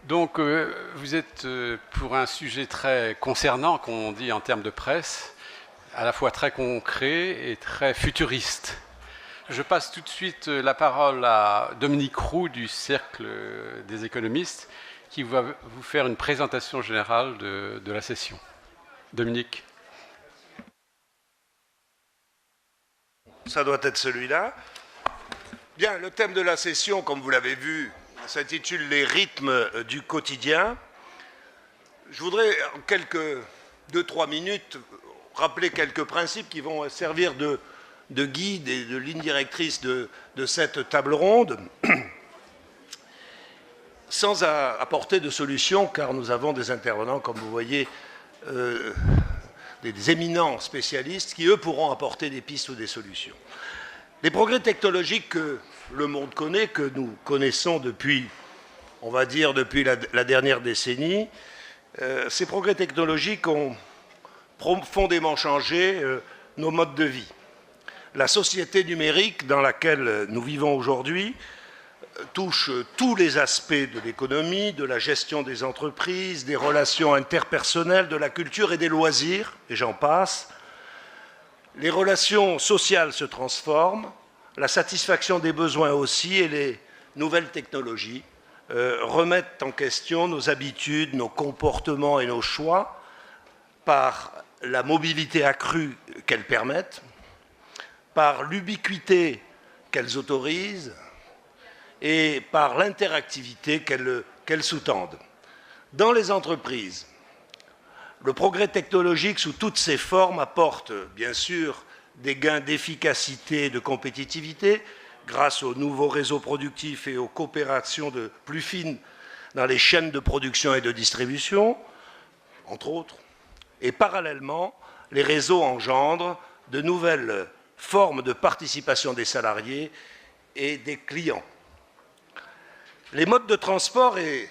Donc, vous êtes pour un sujet très concernant, qu'on dit en termes de presse, à la fois très concret et très futuriste. Je passe tout de suite la parole à Dominique Roux du Cercle des économistes, qui va vous faire une présentation générale de la session. Dominique. Ça doit être celui-là. Bien, le thème de la session, comme vous l'avez vu, s'intitule « Les rythmes du quotidien ». Je voudrais, en quelques 2-3 minutes, rappeler quelques principes qui vont servir de guide et de ligne directrice de cette table ronde, sans apporter de solution, car nous avons des intervenants, comme vous voyez, des éminents spécialistes qui, eux, pourront apporter des pistes ou des solutions. Les progrès technologiques que le monde connaît, que nous connaissons depuis, on va dire, depuis la dernière décennie, ces progrès technologiques ont profondément changé nos modes de vie. La société numérique dans laquelle nous vivons aujourd'hui touche tous les aspects de l'économie, de la gestion des entreprises, des relations interpersonnelles, de la culture et des loisirs, et j'en passe. Les relations sociales se transforment, la satisfaction des besoins aussi, et les nouvelles technologies remettent en question nos habitudes, nos comportements et nos choix par la mobilité accrue qu'elles permettent, par l'ubiquité qu'elles autorisent et par l'interactivité qu'elles sous-tendent. Dans les entreprises, le progrès technologique sous toutes ses formes apporte bien sûr des gains d'efficacité et de compétitivité grâce aux nouveaux réseaux productifs et aux coopérations plus fines dans les chaînes de production et de distribution, entre autres. Et parallèlement, les réseaux engendrent de nouvelles formes de participation des salariés et des clients. Les modes de transport et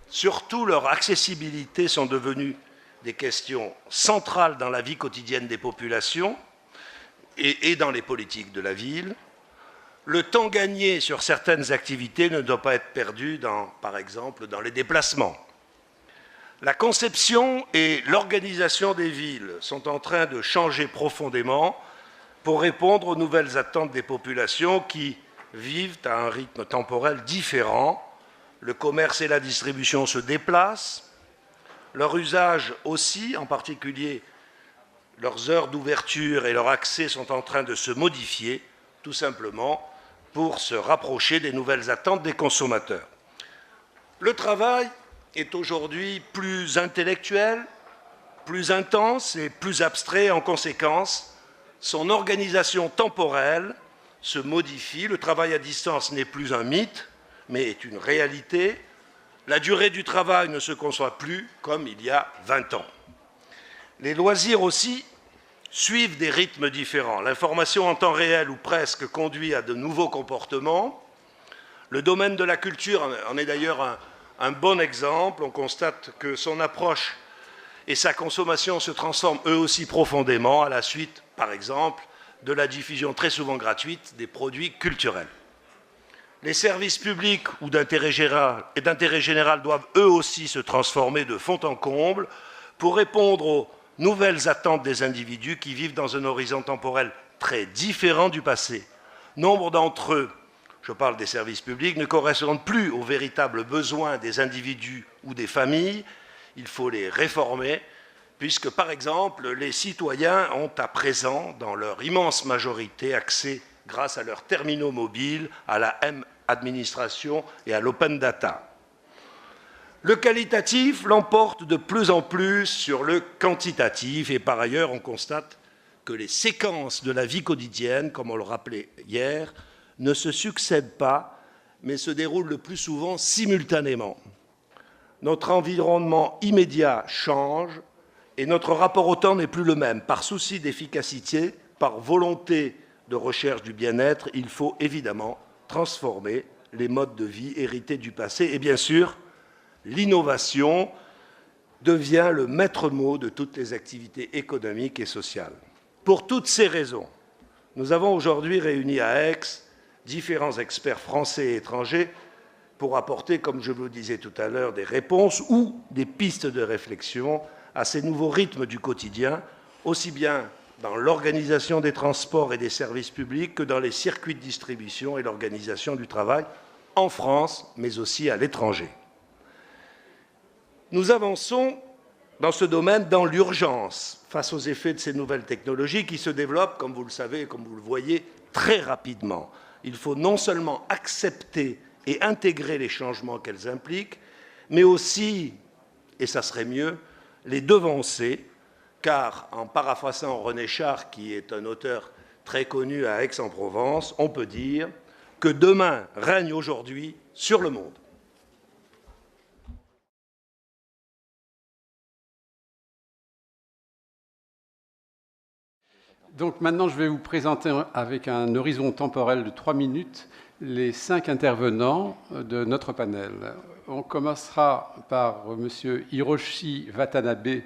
surtout leur accessibilité sont devenus des questions centrales dans la vie quotidienne des populations et dans les politiques de la ville. Le temps gagné sur certaines activités ne doit pas être perdu, par exemple, dans les déplacements. La conception et l'organisation des villes sont en train de changer profondément pour répondre aux nouvelles attentes des populations qui vivent à un rythme temporel différent. Le commerce et la distribution se déplacent, leur usage aussi, en particulier leurs heures d'ouverture et leur accès sont en train de se modifier, tout simplement pour se rapprocher des nouvelles attentes des consommateurs. Le travail est aujourd'hui plus intellectuel, plus intense et plus abstrait. En conséquence, son organisation temporelle se modifie. Le travail à distance n'est plus un mythe, mais est une réalité. La durée du travail ne se conçoit plus comme il y a 20 ans. Les loisirs aussi suivent des rythmes différents. L'information en temps réel ou presque conduit à de nouveaux comportements. Le domaine de la culture en est d'ailleurs un bon exemple. On constate que son approche et sa consommation se transforment eux aussi profondément à la suite, par exemple, de la diffusion très souvent gratuite des produits culturels. Les services publics ou d'intérêt général doivent eux aussi se transformer de fond en comble pour répondre aux nouvelles attentes des individus qui vivent dans un horizon temporel très différent du passé. Nombre d'entre eux, je parle des services publics, ne correspondent plus aux véritables besoins des individus ou des familles. Il faut les réformer, puisque, par exemple, les citoyens ont à présent, dans leur immense majorité, accès, grâce à leurs terminaux mobiles, à la M-administration et à l'open data. Le qualitatif l'emporte de plus en plus sur le quantitatif, et par ailleurs, on constate que les séquences de la vie quotidienne, comme on le rappelait hier, ne se succèdent pas, mais se déroulent le plus souvent simultanément. Notre environnement immédiat change et notre rapport au temps n'est plus le même. Par souci d'efficacité, par volonté de recherche du bien-être, il faut évidemment transformer les modes de vie hérités du passé. Et bien sûr, l'innovation devient le maître mot de toutes les activités économiques et sociales. Pour toutes ces raisons, nous avons aujourd'hui réuni à Aix différents experts français et étrangers pour apporter, comme je vous le disais tout à l'heure, des réponses ou des pistes de réflexion à ces nouveaux rythmes du quotidien, aussi bien dans l'organisation des transports et des services publics que dans les circuits de distribution et l'organisation du travail en France, mais aussi à l'étranger. Nous avançons dans ce domaine dans l'urgence face aux effets de ces nouvelles technologies qui se développent, comme vous le savez et comme vous le voyez, très rapidement. Il faut non seulement accepter et intégrer les changements qu'elles impliquent, mais aussi, et ça serait mieux, les devancer, car en paraphrasant René Char, qui est un auteur très connu à Aix-en-Provence, on peut dire que demain règne aujourd'hui sur le monde. Donc maintenant, je vais vous présenter avec un horizon temporel de 3 minutes les 5 intervenants de notre panel. On commencera par M. Hiroshi Watanabe,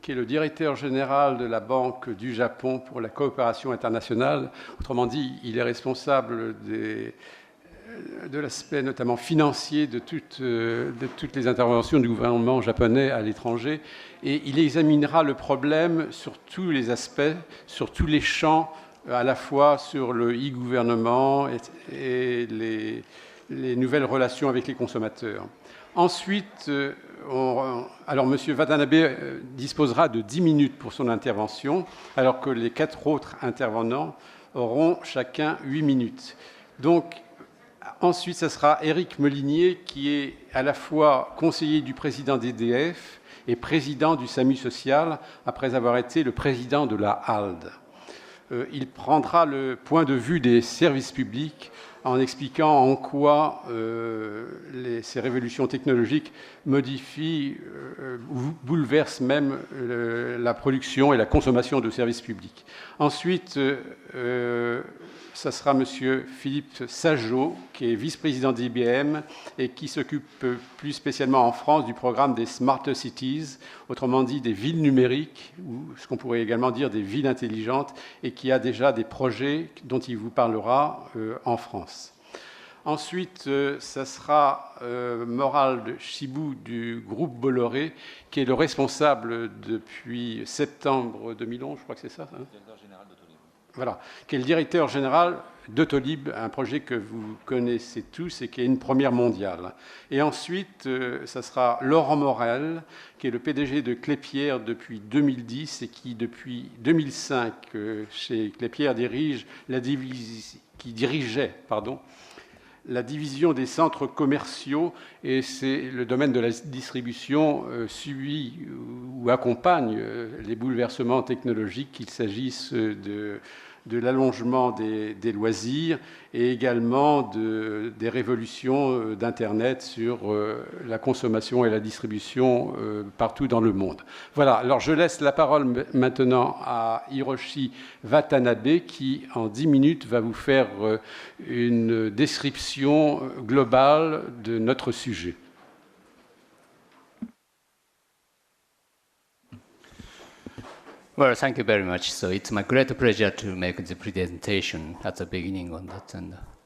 qui est le directeur général de la Banque du Japon pour la coopération internationale. Autrement dit, il est responsable de l'aspect notamment financier de toutes les interventions du gouvernement japonais à l'étranger. Et il examinera le problème sur tous les aspects, sur tous les champs, à la fois sur le e-gouvernement et les nouvelles relations avec les consommateurs. Ensuite, alors M. Watanabe disposera de 10 minutes pour son intervention, alors que les 4 autres intervenants auront chacun 8 minutes. Donc, ensuite, ce sera Éric Molinier, qui est à la fois conseiller du président d'EDF et président du SAMU social, après avoir été le président de la HALD. Il prendra le point de vue des services publics en expliquant en quoi ces révolutions technologiques modifient ou bouleversent même la production et la consommation de services publics. Ensuite, ça sera M. Philippe Sajot, qui est vice-président d'IBM et qui s'occupe plus spécialement en France du programme des Smart Cities, autrement dit des villes numériques, ou ce qu'on pourrait également dire des villes intelligentes, et qui a déjà des projets dont il vous parlera en France. Ensuite, ça sera Morald Chibou du groupe Bolloré, qui est le responsable depuis septembre 2011, je crois que c'est ça, hein ? Voilà, qui est le directeur général d'Autolib, un projet que vous connaissez tous et qui est une première mondiale. Et ensuite, ça sera Laurent Morel, qui est le PDG de Klépierre depuis 2010 et qui, depuis 2005, chez Klépierre, dirigeait la division des centres commerciaux, et c'est le domaine de la distribution suit ou accompagne les bouleversements technologiques, qu'il s'agisse de l'allongement des loisirs et également des révolutions d'Internet sur la consommation et la distribution partout dans le monde. Voilà, alors je laisse la parole maintenant à Hiroshi Watanabe qui, en 10 minutes, va vous faire une description globale de notre sujet. Well, thank you very much. So it's my great pleasure to make the presentation at the beginning on that.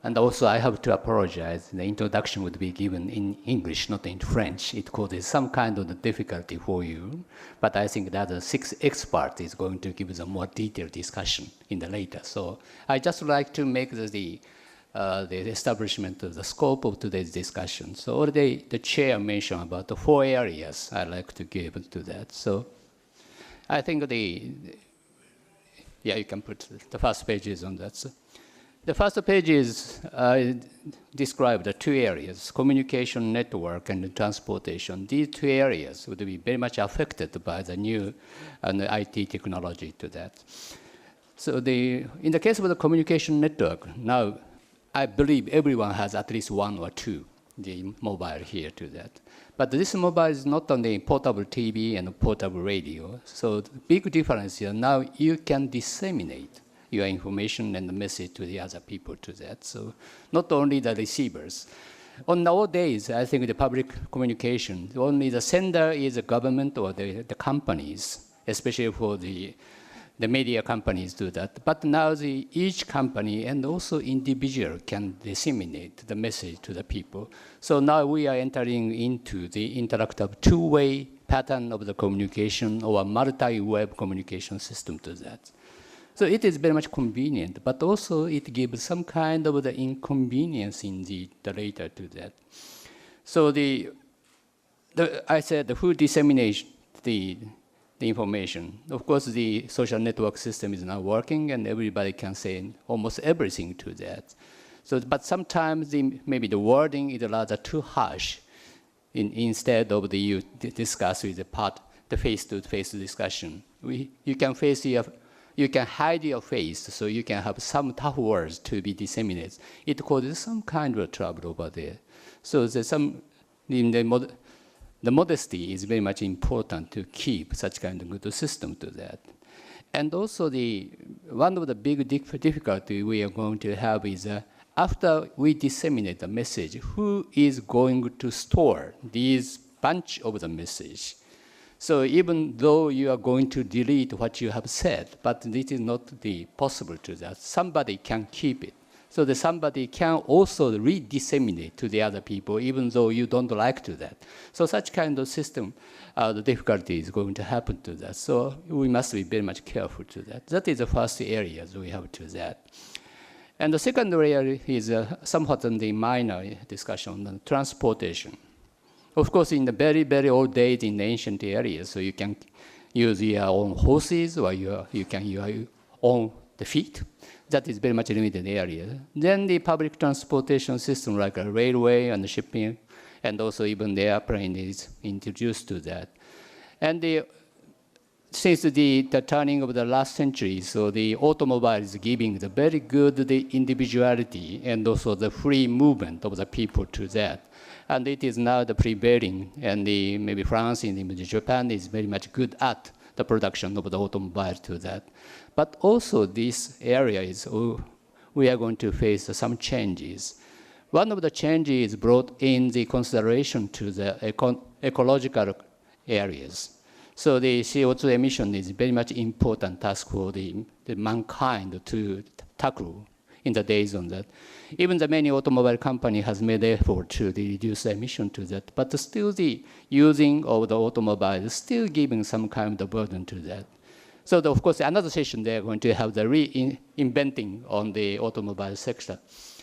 And also I have to apologize. The introduction would be given in English, not in French. It causes some kind of difficulty for you. But I think that the 6th expert is going to give the more detailed discussion in the later. So I just like to make the establishment of the scope of today's discussion. So already the chair mentioned about the 4 areas I'd like to give to that. So I think you can put the first pages on that. So the first page is describe the 2 areas, communication network and transportation. These 2 areas would be very much affected by the new IT technology to that. So in the case of the communication network, now I believe everyone has at least 1 or 2, the mobile here to that. But this mobile is not only portable TV and portable radio. So the big difference here, now you can disseminate your information and the message to the other people to that. So not only the receivers. On nowadays, I think the public communication, only the sender is the government or the companies, especially for the the media companies do that. But now each company and also individual can disseminate the message to the people. So now we are entering into the interactive two-way pattern of the communication or a multi-web communication system to that. So it is very much convenient, but also it gives some kind of the inconvenience in the data to that. So I said who disseminates the information. Of course, the social network system is not working, and everybody can say almost everything to that. So, but sometimes maybe the wording is rather too harsh. Instead of you discuss with the face-to-face discussion, you can hide your face, so you can have some tough words to be disseminated. It causes some kind of trouble over there. So there's the modesty is very much important to keep such kind of good system to that. And also one of the big difficulty we are going to have is after we disseminate the message, who is going to store these bunch of the message? So even though you are going to delete what you have said, but it is not possible to that. Somebody can keep it. So that somebody can also re-disseminate to the other people, even though you don't like to that. So such kind of system, the difficulty is going to happen to that. So we must be very much careful to that. That is the first area we have to that. And the second area is somewhat the minor discussion on transportation. Of course, in the very, very old days in the ancient areas, so you can use your own horses or you can use your own feet. That is very much limited area. Then the public transportation system like a railway and the shipping, and also even the airplane is introduced to that. And since the turning of the last century, so the automobile is giving the very good individuality and also the free movement of the people to that. And it is now the prevailing, and maybe France and Japan is very much good at the production of the automobile to that. But also this area is, we are going to face some changes. One of the changes brought in the consideration to the ecological areas. So the CO2 emission is very much important task for the mankind to tackle in the days on that. Even the many automobile company has made effort to reduce the emission to that, but still the using of the automobile is still giving some kind of burden to that. So of course, another session they're going to have the reinventing on the automobile sector.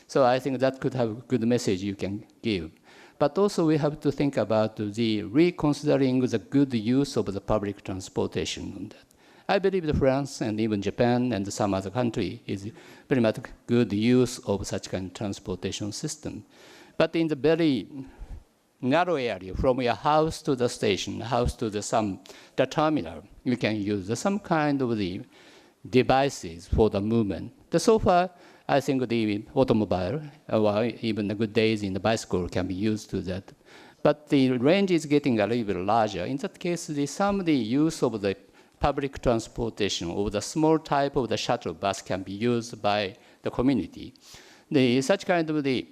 So I think that could have a good message you can give. But also we have to think about the reconsidering the good use of the public transportation on that. I believe that France and even Japan and some other country is very much good use of such kind of transportation system. But in the very narrow area, from your house to the station, house to the terminal, you can use some kind of the devices for the movement. So far, I think the automobile, or even the good days in the bicycle can be used to that. But the range is getting a little bit larger. In that case, the use of the public transportation or the small type of the shuttle bus can be used by the community. Such kind of the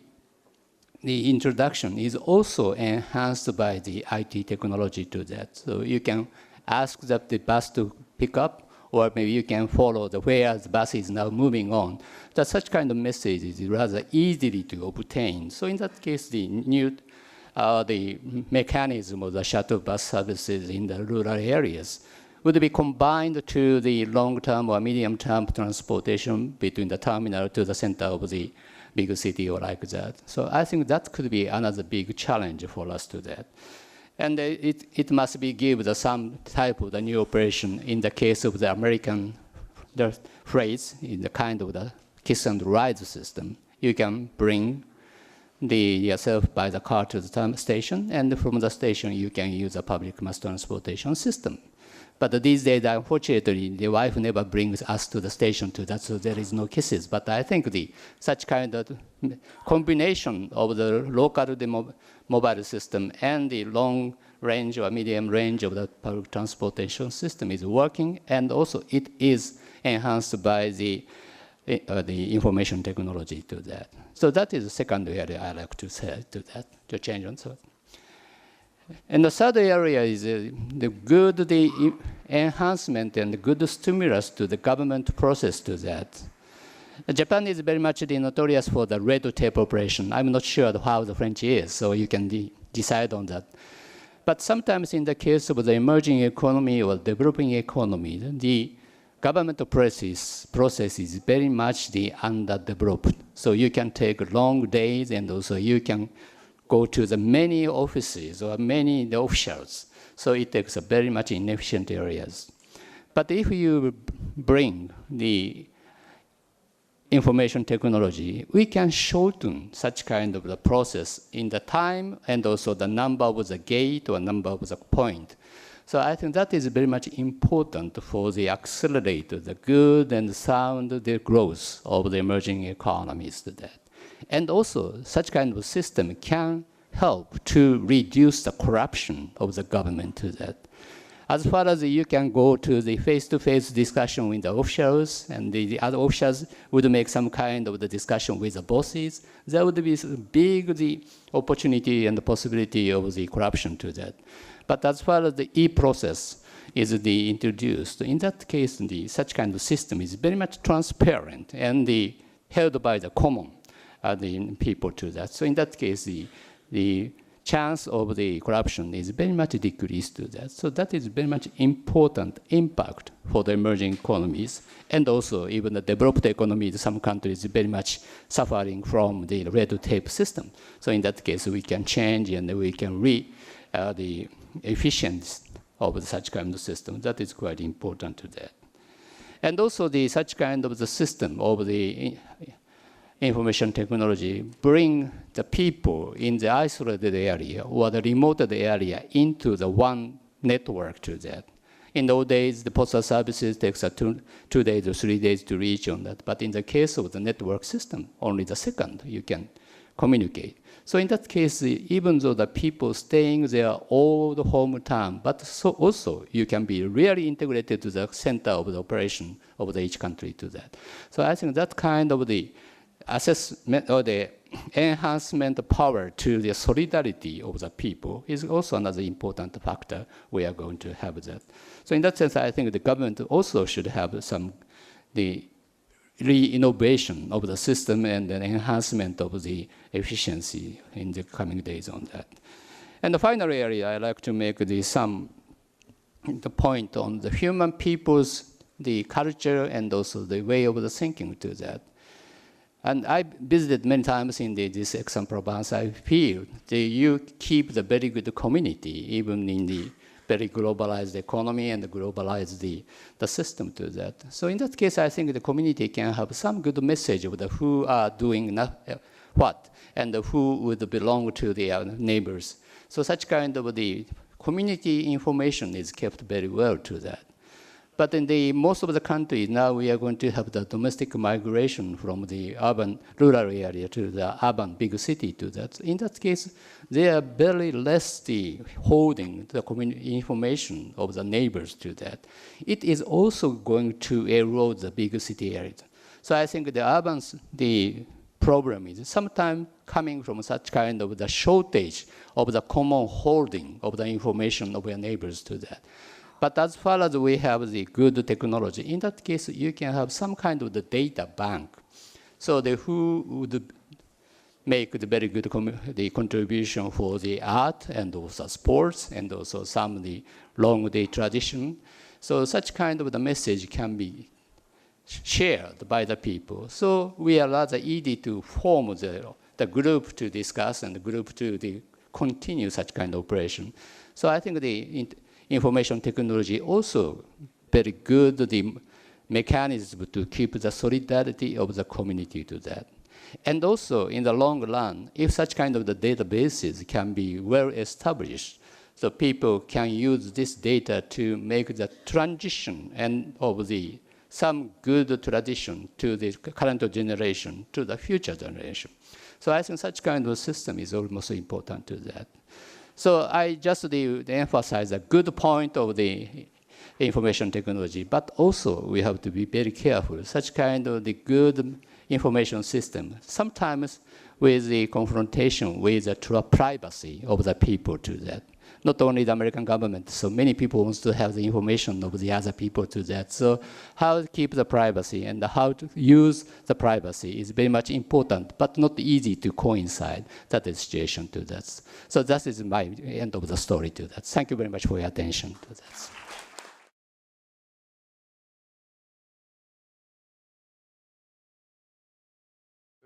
introduction is also enhanced by the IT technology to that. So you can ask the bus to pick up, or maybe you can follow where the bus is now moving on. That such kind of message is rather easily to obtain. So in that case, the mechanism of the shuttle bus services in the rural areas would be combined to the long-term or medium-term transportation between the terminal to the center of the big city or like that. So I think that could be another big challenge for us to that. And it must be given some type of the new operation in the case of the American phrase, in the kind of the kiss and ride system. You can bring yourself by the car to the station, and from the station you can use a public mass transportation system. But these days, unfortunately, the wife never brings us to the station to that, so there is no kisses. But I think such kind of combination of the local mobile system and the long range or medium range of the public transportation system is working, and also it is enhanced by the information technology to that. So that is the second area I like to say to that, to change on. So. And the third area is the good enhancement and good stimulus to the government process to that. Japan is very much notorious for the red tape operation. I'm not sure how the French is, so you can decide on that. But sometimes in the case of the emerging economy or developing economy, the government process is very much underdeveloped. So you can take long days, and also you can go to the many offices or many officials. So it takes a very much inefficient areas. But if you bring the information technology, we can shorten such kind of the process in the time and also the number of the gate or number of the point. So I think that is very much important for the accelerate the good and sound the growth of the emerging economies to that. And also such kind of system can help to reduce the corruption of the government to that. As far as you can go to the face-to-face discussion with the officials, and the other officials would make some kind of the discussion with the bosses, there would be big opportunity and the possibility of the corruption to that. But as far as the e-process is introduced, in that case, such kind of system is very much transparent and held by the common the people to that. So in that case, the chance of the corruption is very much decreased to that. So that is very much important impact for the emerging economies, and also even the developed economies, some countries very much suffering from the red tape system. So in that case, we can change and we can the efficiency of such kind of system. That is quite important to that. And also such kind of the system of the information technology bring the people in the isolated area or the remote area into the one network to that. In those days, the postal services takes 2 days or 3 days to reach on that. But in the case of the network system, only the second you can communicate. So in that case, even though the people staying their old hometown, but so also you can be really integrated to the center of the operation of each country to that. So I think that kind of the assessment or the enhancement power to the solidarity of the people is also another important factor we are going to have that. So in that sense, I think the government also should have the re-innovation of the system and the enhancement of the efficiency in the coming days on that. And the final area I like to make the point on the human people's the culture and also the way of the thinking to that. And I visited many times in this Aix-en-Provence. I feel that you keep the very good community, even in the very globalized economy and globalize the system to that. So in that case, I think the community can have some good message of who are doing what and who would belong to their neighbors. So such kind of the community information is kept very well to that. But in most of the countries, now we are going to have the domestic migration from the urban, rural area to the urban big city to that. In that case, they are very less holding the information of the neighbors to that. It is also going to erode the big city areas. So I think the problem is sometimes coming from such kind of the shortage of the common holding of the information of your neighbors to that. But as far as we have the good technology, in that case, you can have some kind of the data bank. So who would make the very good contribution for the art and also sports and also some of the long day tradition. So such kind of the message can be shared by the people. So we are rather easy to form the group to discuss and the group to continue such kind of operation. So I think the information technology also very good mechanism to keep the solidarity of the community to that. And also in the long run, if such kind of the databases can be well established, so people can use this data to make the transition and of some good tradition to the current generation to the future generation. So I think such kind of system is almost important to that. So I just emphasize a good point of the information technology, but also we have to be very careful. Such kind of the good information system, sometimes with the confrontation with the privacy of the people to that. not only the American government, so many people want to have the information of the other people to that. So how to keep the privacy and how to use the privacy is very much important, but not easy to coincide that situation to that. So that is my end of the story to that. Thank you very much for your attention to that.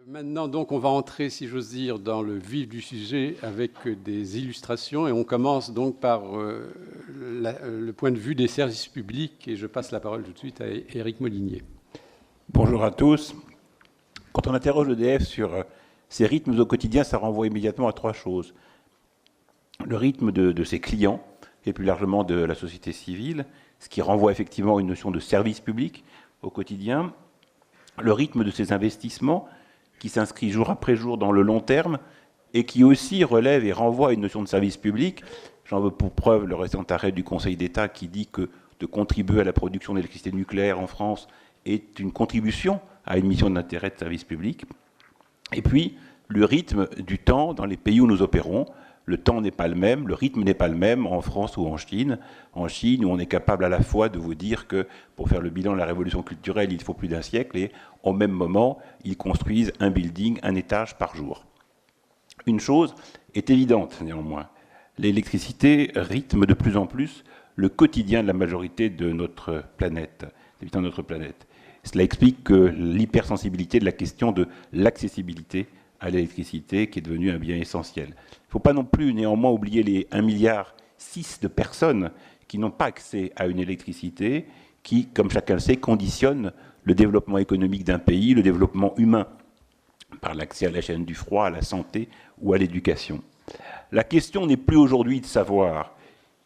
Maintenant, donc, on va entrer, si j'ose dire, dans le vif du sujet avec des illustrations. Et on commence donc par le point de vue des services publics. Et je passe la parole tout de suite à Éric Molinier. Bonjour à tous. Quand on interroge EDF sur ses rythmes au quotidien, ça renvoie immédiatement à trois choses. Le rythme de ses clients et plus largement de la société civile, ce qui renvoie effectivement à une notion de service public au quotidien. Le rythme de ses investissements, qui s'inscrit jour après jour dans le long terme et qui aussi relève et renvoie à une notion de service public. J'en veux pour preuve le récent arrêt du Conseil d'État qui dit que de contribuer à la production d'électricité nucléaire en France est une contribution à une mission d'intérêt de service public. Et puis, le rythme du temps dans les pays où nous opérons. Le temps n'est pas le même, le rythme n'est pas le même en France ou en Chine. En Chine, où on est capable à la fois de vous dire que pour faire le bilan de la révolution culturelle, il faut plus d'1 siècle, et au même moment, ils construisent un building, un étage par jour. Une chose est évidente néanmoins, l'électricité rythme de plus en plus le quotidien de la majorité de notre planète, des habitants de notre planète. Cela explique que l'hypersensibilité de la question de l'accessibilité à l'électricité, qui est devenue un bien essentiel. Il ne faut pas non plus néanmoins oublier les 1,6 milliard de personnes qui n'ont pas accès à une électricité, qui, comme chacun le sait, conditionne le développement économique d'un pays, le développement humain, par l'accès à la chaîne du froid, à la santé ou à l'éducation. La question n'est plus aujourd'hui de savoir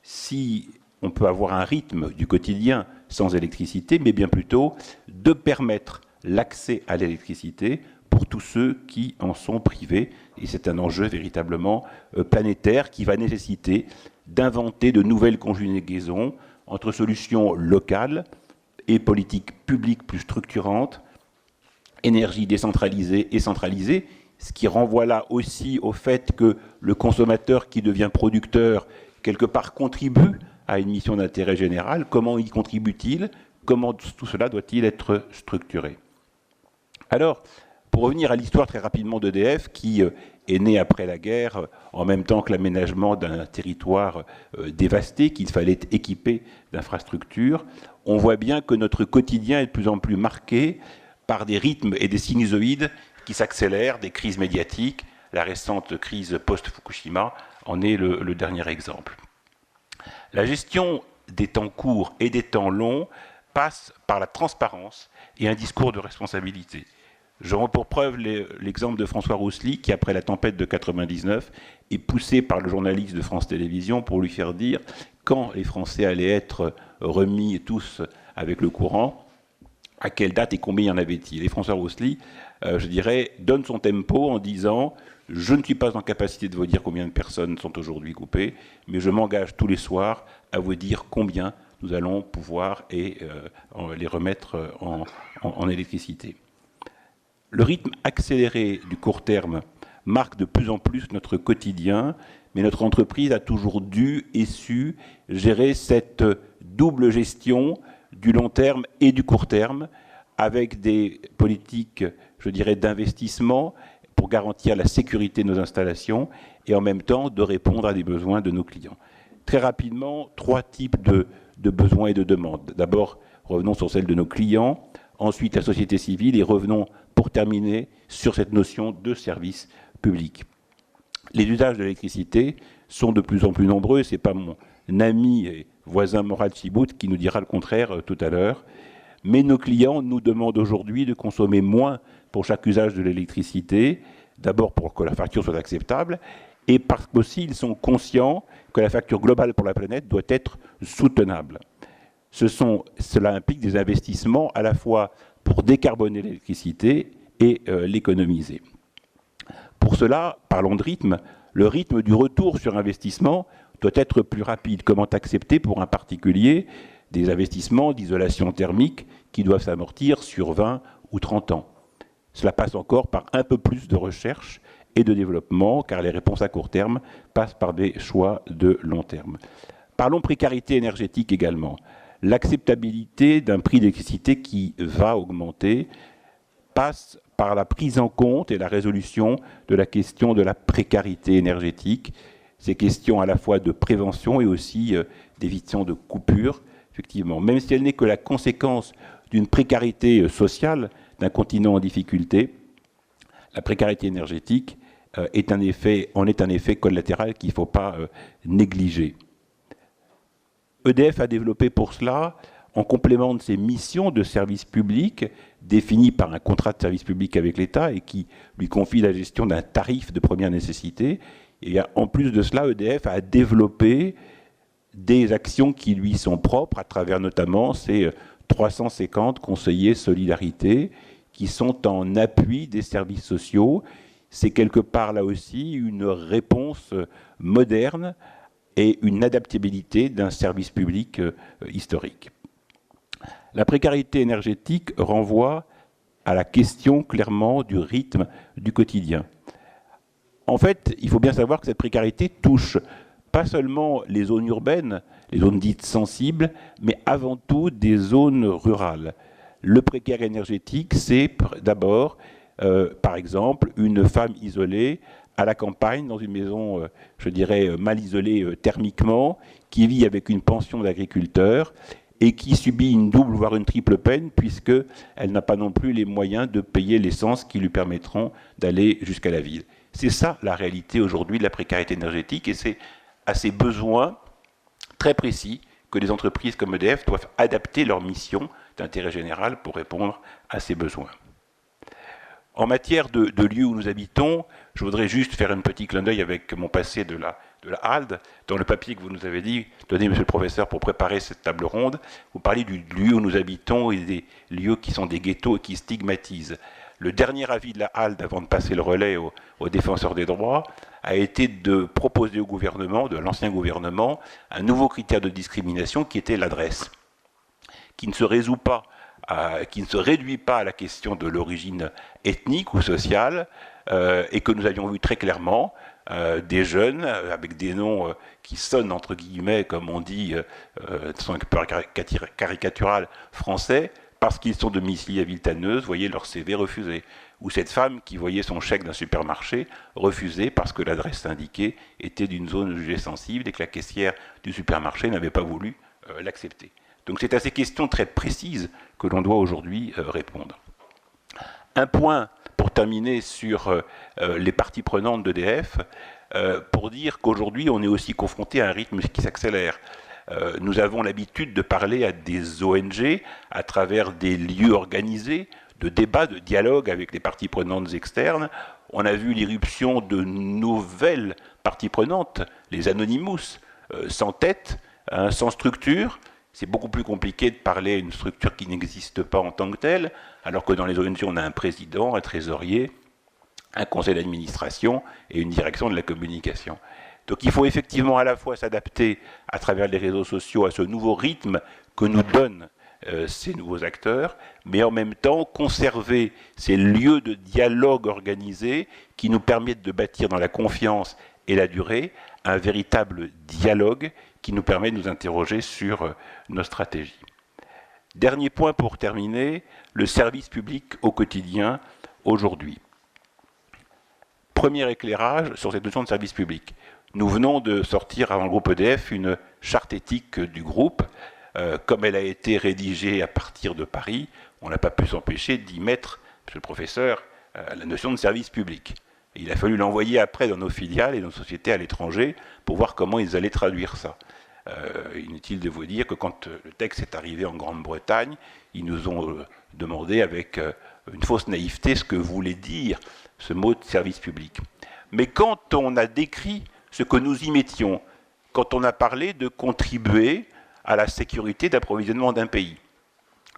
si on peut avoir un rythme du quotidien sans électricité, mais bien plutôt de permettre l'accès à l'électricité pour tous ceux qui en sont privés. Et c'est un enjeu véritablement planétaire qui va nécessiter d'inventer de nouvelles conjugaisons entre solutions locales et politiques publiques plus structurantes, énergie décentralisée et centralisée, ce qui renvoie là aussi au fait que le consommateur qui devient producteur, quelque part, contribue à une mission d'intérêt général. Comment y contribue-t-il? Comment tout cela doit-il être structuré? Alors, pour revenir à l'histoire très rapidement d'EDF, qui est née après la guerre, en même temps que l'aménagement d'un territoire dévasté, qu'il fallait équiper d'infrastructures, on voit bien que notre quotidien est de plus en plus marqué par des rythmes et des sinusoïdes qui s'accélèrent, des crises médiatiques. La récente crise post-Fukushima en est le dernier exemple. La gestion des temps courts et des temps longs passe par la transparence et un discours de responsabilité. Je rends pour preuve l'exemple de François Roussely, qui, après la tempête de 99, est poussé par le journaliste de France Télévisions pour lui faire dire quand les Français allaient être remis tous avec le courant, à quelle date et combien y en avait-il. Et François Roussely, je dirais, donne son tempo en disant « Je ne suis pas en capacité de vous dire combien de personnes sont aujourd'hui coupées, mais je m'engage tous les soirs à vous dire combien nous allons pouvoir les remettre en électricité ». Le rythme accéléré du court terme marque de plus en plus notre quotidien, mais notre entreprise a toujours dû et su gérer cette double gestion du long terme et du court terme, avec des politiques, je dirais, d'investissement pour garantir la sécurité de nos installations et en même temps de répondre à des besoins de nos clients. Très rapidement, 3 types de besoins et de demandes. D'abord, revenons sur celle de nos clients, ensuite la société civile et revenons pour terminer sur cette notion de service public. Les usages de l'électricité sont de plus en plus nombreux. Ce n'est pas mon ami et voisin Morad Chibout qui nous dira le contraire tout à l'heure. Mais nos clients nous demandent aujourd'hui de consommer moins pour chaque usage de l'électricité, d'abord pour que la facture soit acceptable, et parce qu'aussi ils sont conscients que la facture globale pour la planète doit être soutenable. Cela implique des investissements à la fois pour décarboner l'électricité et l'économiser. Pour cela, parlons de rythme, le rythme du retour sur investissement doit être plus rapide. Comment accepter pour un particulier des investissements d'isolation thermique qui doivent s'amortir sur 20 ou 30 ans? Cela passe encore par un peu plus de recherche et de développement, car les réponses à court terme passent par des choix de long terme. Parlons précarité énergétique également. L'acceptabilité d'un prix d'électricité qui va augmenter passe par la prise en compte et la résolution de la question de la précarité énergétique. Ces questions à la fois de prévention et aussi d'évitation de coupures, effectivement. Même si elle n'est que la conséquence d'une précarité sociale d'un continent en difficulté, la précarité énergétique en est un effet collatéral qu'il ne faut pas négliger. EDF a développé pour cela, en complément de ses missions de service public, définies par un contrat de service public avec l'État et qui lui confie la gestion d'un tarif de première nécessité, et en plus de cela, EDF a développé des actions qui lui sont propres, à travers notamment ses 350 conseillers solidarité, qui sont en appui des services sociaux. C'est quelque part là aussi une réponse moderne et une adaptabilité d'un service public historique. La précarité énergétique renvoie à la question clairement du rythme du quotidien. En fait, il faut bien savoir que cette précarité touche pas seulement les zones urbaines, les zones dites sensibles, mais avant tout des zones rurales. Le précaire énergétique, c'est d'abord, par exemple, une femme isolée à la campagne, dans une maison, je dirais, mal isolée thermiquement, qui vit avec une pension d'agriculteur et qui subit une double, voire une triple peine, puisqu'elle n'a pas non plus les moyens de payer l'essence qui lui permettront d'aller jusqu'à la ville. C'est ça la réalité aujourd'hui de la précarité énergétique, et c'est à ces besoins très précis que les entreprises comme EDF doivent adapter leur mission d'intérêt général pour répondre à ces besoins. En matière de lieux où nous habitons, je voudrais juste faire un petit clin d'œil avec mon passé de la HALD. Dans le papier que vous nous avez donné, monsieur le professeur, pour préparer cette table ronde, vous parlez du lieu où nous habitons et des lieux qui sont des ghettos et qui stigmatisent. Le dernier avis de la HALD, avant de passer le relais aux défenseurs des droits, a été de proposer au gouvernement, de l'ancien gouvernement, un nouveau critère de discrimination qui était l'adresse, qui ne se résout pas, qui ne se réduit pas à la question de l'origine ethnique ou sociale, et que nous avions vu très clairement des jeunes avec des noms qui sonnent, entre guillemets, comme on dit, sont un peu caricatural français, parce qu'ils sont domiciliés à Villetaneuse, voyez leur CV refusé. Ou cette femme qui voyait son chèque d'un supermarché refusé parce que l'adresse indiquée était d'une zone jugée sensible et que la caissière du supermarché n'avait pas voulu l'accepter. Donc c'est à ces questions très précises que l'on doit aujourd'hui répondre. Un point pour terminer sur les parties prenantes d'EDF, pour dire qu'aujourd'hui on est aussi confronté à un rythme qui s'accélère. Nous avons l'habitude de parler à des ONG à travers des lieux organisés, de débats, de dialogues avec les parties prenantes externes. On a vu l'irruption de nouvelles parties prenantes, les Anonymous, sans tête, sans structure. C'est beaucoup plus compliqué de parler à une structure qui n'existe pas en tant que telle, alors que dans les ONG, on a un président, un trésorier, un conseil d'administration et une direction de la communication. Donc il faut effectivement à la fois s'adapter à travers les réseaux sociaux à ce nouveau rythme que nous donnent ces nouveaux acteurs, mais en même temps conserver ces lieux de dialogue organisés qui nous permettent de bâtir dans la confiance et la durée un véritable dialogue qui nous permet de nous interroger sur nos stratégies. Dernier point pour terminer, le service public au quotidien aujourd'hui. Premier éclairage sur cette notion de service public. Nous venons de sortir avant le groupe EDF une charte éthique du groupe. Comme elle a été rédigée à partir de Paris, on n'a pas pu s'empêcher d'y mettre, monsieur le professeur, la notion de service public. Et il a fallu l'envoyer après dans nos filiales et nos sociétés à l'étranger pour voir comment ils allaient traduire ça. Inutile de vous dire que quand le texte est arrivé en Grande-Bretagne, ils nous ont demandé avec une fausse naïveté ce que voulait dire ce mot de service public. Mais quand on a décrit ce que nous y mettions, quand on a parlé de contribuer à la sécurité d'approvisionnement d'un pays,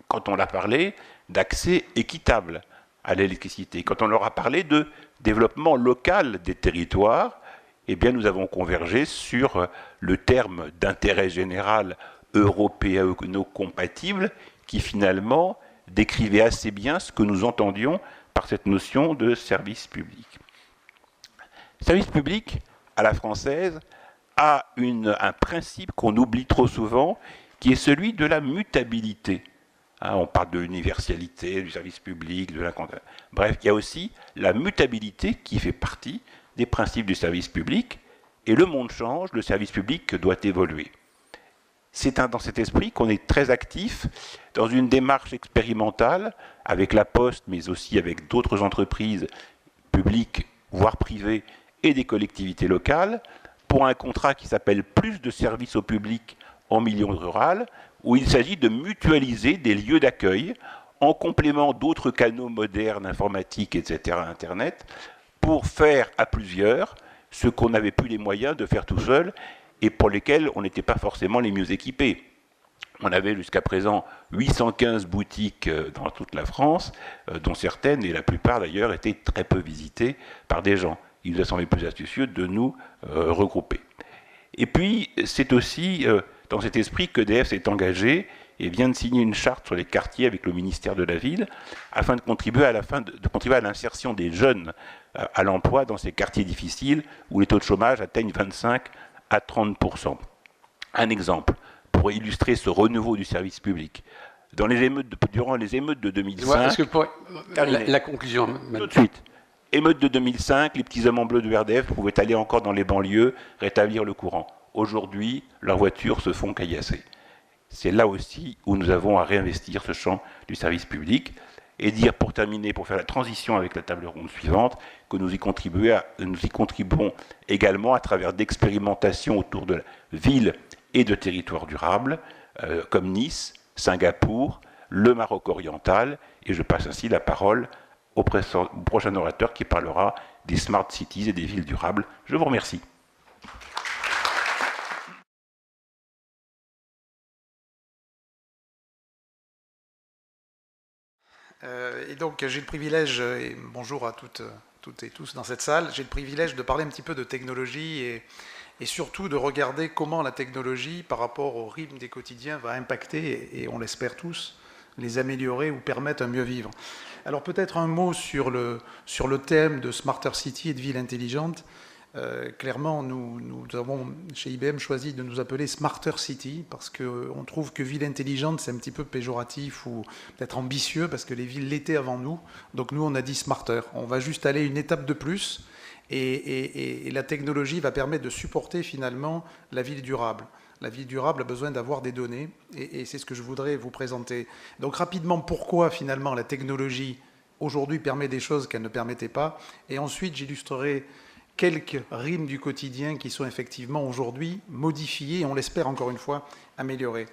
quand on a parlé d'accès équitable à l'électricité, quand on leur a parlé de développement local des territoires, eh bien nous avons convergé sur le terme d'intérêt général européano-compatible qui finalement décrivait assez bien ce que nous entendions par cette notion de service public. Le service public, à la française, a un principe qu'on oublie trop souvent, qui est celui de la mutabilité. On parle de l'universalité, du service public, bref, il y a aussi la mutabilité qui fait partie des principes du service public, et le monde change, le service public doit évoluer. C'est dans cet esprit qu'on est très actif dans une démarche expérimentale avec la Poste, mais aussi avec d'autres entreprises publiques, voire privées, et des collectivités locales, pour un contrat qui s'appelle « Plus de services au public en milieu rural », où il s'agit de mutualiser des lieux d'accueil en complément d'autres canaux modernes, informatiques, etc., Internet, pour faire à plusieurs ce qu'on n'avait plus les moyens de faire tout seul et pour lesquels on n'était pas forcément les mieux équipés. On avait jusqu'à présent 815 boutiques dans toute la France, dont certaines, et la plupart d'ailleurs, étaient très peu visitées par des gens. Il nous a semblé plus astucieux de nous regrouper. Et puis, c'est aussi dans cet esprit qu'EDF s'est engagé et vient de signer une charte sur les quartiers avec le ministère de la Ville, afin de contribuer à l'insertion des jeunes à l'emploi dans ces quartiers difficiles où les taux de chômage atteignent 25 à 30%. Un exemple pour illustrer ce renouveau du service public. Durant les émeutes de 2005... La conclusion... Tout de suite. Émeutes de 2005, les petits hommes en bleu de RDF pouvaient aller encore dans les banlieues, rétablir le courant. Aujourd'hui, leurs voitures se font caillasser. C'est là aussi où nous avons à réinvestir ce champ du service public et dire, pour terminer, pour faire la transition avec la table ronde suivante, que nous y contribuons également à travers d'expérimentations autour de la ville et de territoires durables, comme Nice, Singapour, le Maroc oriental, et je passe ainsi la parole au prochain orateur qui parlera des smart cities et des villes durables. Je vous remercie. Et donc j'ai le privilège, et bonjour à toutes et tous dans cette salle, j'ai le privilège de parler un petit peu de technologie et surtout de regarder comment la technologie, par rapport au rythme des quotidiens, va impacter, et on l'espère tous, les améliorer ou permettre un mieux vivre. Alors peut-être un mot sur le thème de Smarter City et de ville intelligente. Clairement, nous avons chez IBM choisi de nous appeler Smarter City parce qu'on trouve que ville intelligente, c'est un petit peu péjoratif ou peut-être ambitieux parce que les villes l'étaient avant nous. Donc nous, on a dit Smarter. On va juste aller une étape de plus et la technologie va permettre de supporter finalement la ville durable. La ville durable a besoin d'avoir des données et c'est ce que je voudrais vous présenter. Donc rapidement, pourquoi finalement la technologie aujourd'hui permet des choses qu'elle ne permettait pas, et ensuite j'illustrerai quelques rimes du quotidien qui sont effectivement aujourd'hui modifiées et on l'espère encore une fois améliorées.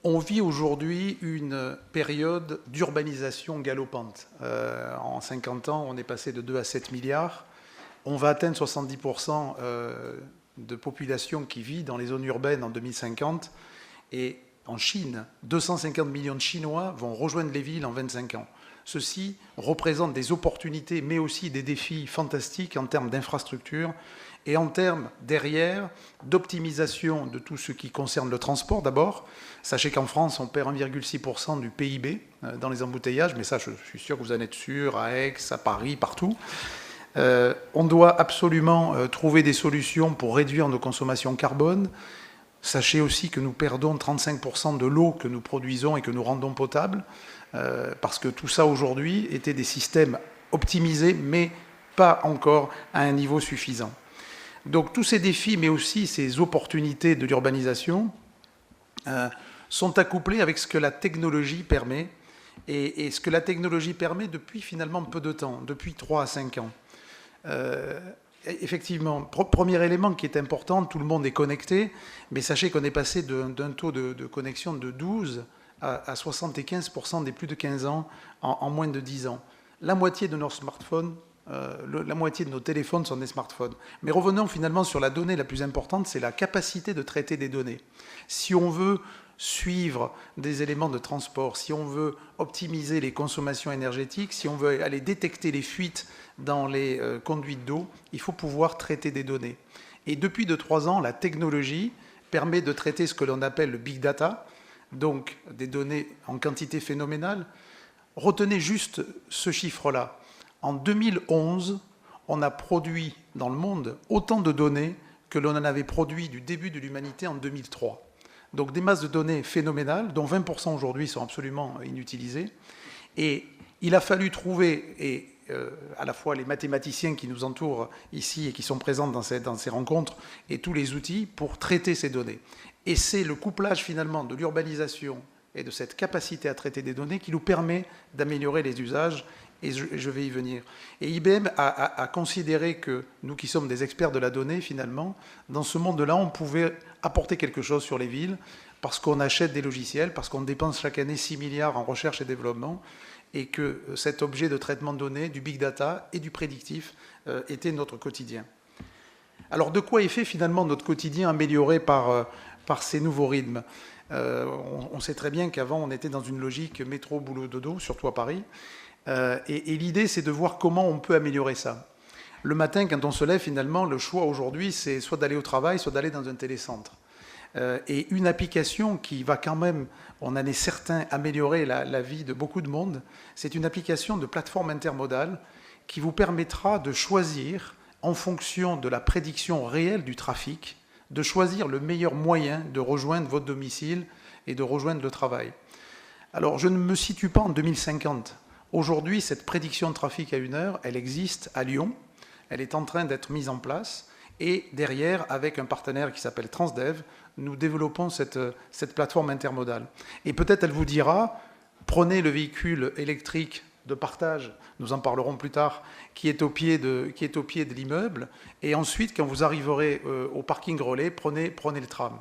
On vit aujourd'hui une période d'urbanisation galopante. En 50 ans, on est passé de 2 à 7 milliards. On va atteindre 70% de population qui vit dans les zones urbaines en 2050. Et en Chine, 250 millions de Chinois vont rejoindre les villes en 25 ans. Ceci représente des opportunités, mais aussi des défis fantastiques en termes d'infrastructures et en termes, derrière, d'optimisation de tout ce qui concerne le transport d'abord. Sachez qu'en France, on perd 1,6% du PIB dans les embouteillages, mais ça, je suis sûr que vous en êtes sûr, à Aix, à Paris, partout. On doit absolument trouver des solutions pour réduire nos consommations carbone. Sachez aussi que nous perdons 35% de l'eau que nous produisons et que nous rendons potable, parce que tout ça aujourd'hui était des systèmes optimisés, mais pas encore à un niveau suffisant. Donc tous ces défis, mais aussi ces opportunités de l'urbanisation, sont accouplés avec ce que la technologie permet, et ce que la technologie permet depuis finalement peu de temps, depuis 3 à 5 ans. Effectivement, premier élément qui est important, tout le monde est connecté, mais sachez qu'on est passé d'un taux de connexion de 12 à 75% des plus de 15 ans en moins de 10 ans. La moitié de nos smartphones, la moitié de nos téléphones sont des smartphones. Mais revenons finalement sur la donnée la plus importante, c'est la capacité de traiter des données. Si on veut suivre des éléments de transport, si on veut optimiser les consommations énergétiques, si on veut aller détecter les fuites dans les conduites d'eau, il faut pouvoir traiter des données. Et depuis 2-3 ans, la technologie permet de traiter ce que l'on appelle le big data, donc des données en quantité phénoménale. Retenez juste ce chiffre-là. En 2011, on a produit dans le monde autant de données que l'on en avait produit du début de l'humanité en 2003. Donc des masses de données phénoménales, dont 20% aujourd'hui sont absolument inutilisées. Et il a fallu trouver, à la fois les mathématiciens qui nous entourent ici et qui sont présents dans ces rencontres, et tous les outils pour traiter ces données. Et c'est le couplage finalement de l'urbanisation et de cette capacité à traiter des données qui nous permet d'améliorer les usages, et je vais y venir. Et IBM a considéré que nous qui sommes des experts de la donnée, finalement, dans ce monde-là, on pouvait apporter quelque chose sur les villes, parce qu'on achète des logiciels, parce qu'on dépense chaque année 6 milliards en recherche et développement, et que cet objet de traitement de données, du big data et du prédictif était notre quotidien. Alors de quoi est fait finalement notre quotidien amélioré par ces nouveaux rythmes? On sait très bien qu'avant on était dans une logique métro, boulot, dodo, surtout à Paris, et l'idée c'est de voir comment on peut améliorer ça. Le matin quand on se lève, finalement le choix aujourd'hui c'est soit d'aller au travail, soit d'aller dans un télécentre. Et une application qui va quand même, on en est certain, améliorer la vie de beaucoup de monde, c'est une application de plateforme intermodale qui vous permettra de choisir, en fonction de la prédiction réelle du trafic, de choisir le meilleur moyen de rejoindre votre domicile et de rejoindre le travail. Alors, je ne me situe pas en 2050. Aujourd'hui, cette prédiction de trafic à 1 heure, elle existe à Lyon, elle est en train d'être mise en place, et derrière, avec un partenaire qui s'appelle Transdev, nous développons cette plateforme intermodale. Et peut-être elle vous dira, prenez le véhicule électrique de partage, nous en parlerons plus tard, qui est au pied de l'immeuble, et ensuite, quand vous arriverez au parking relais, prenez le tram.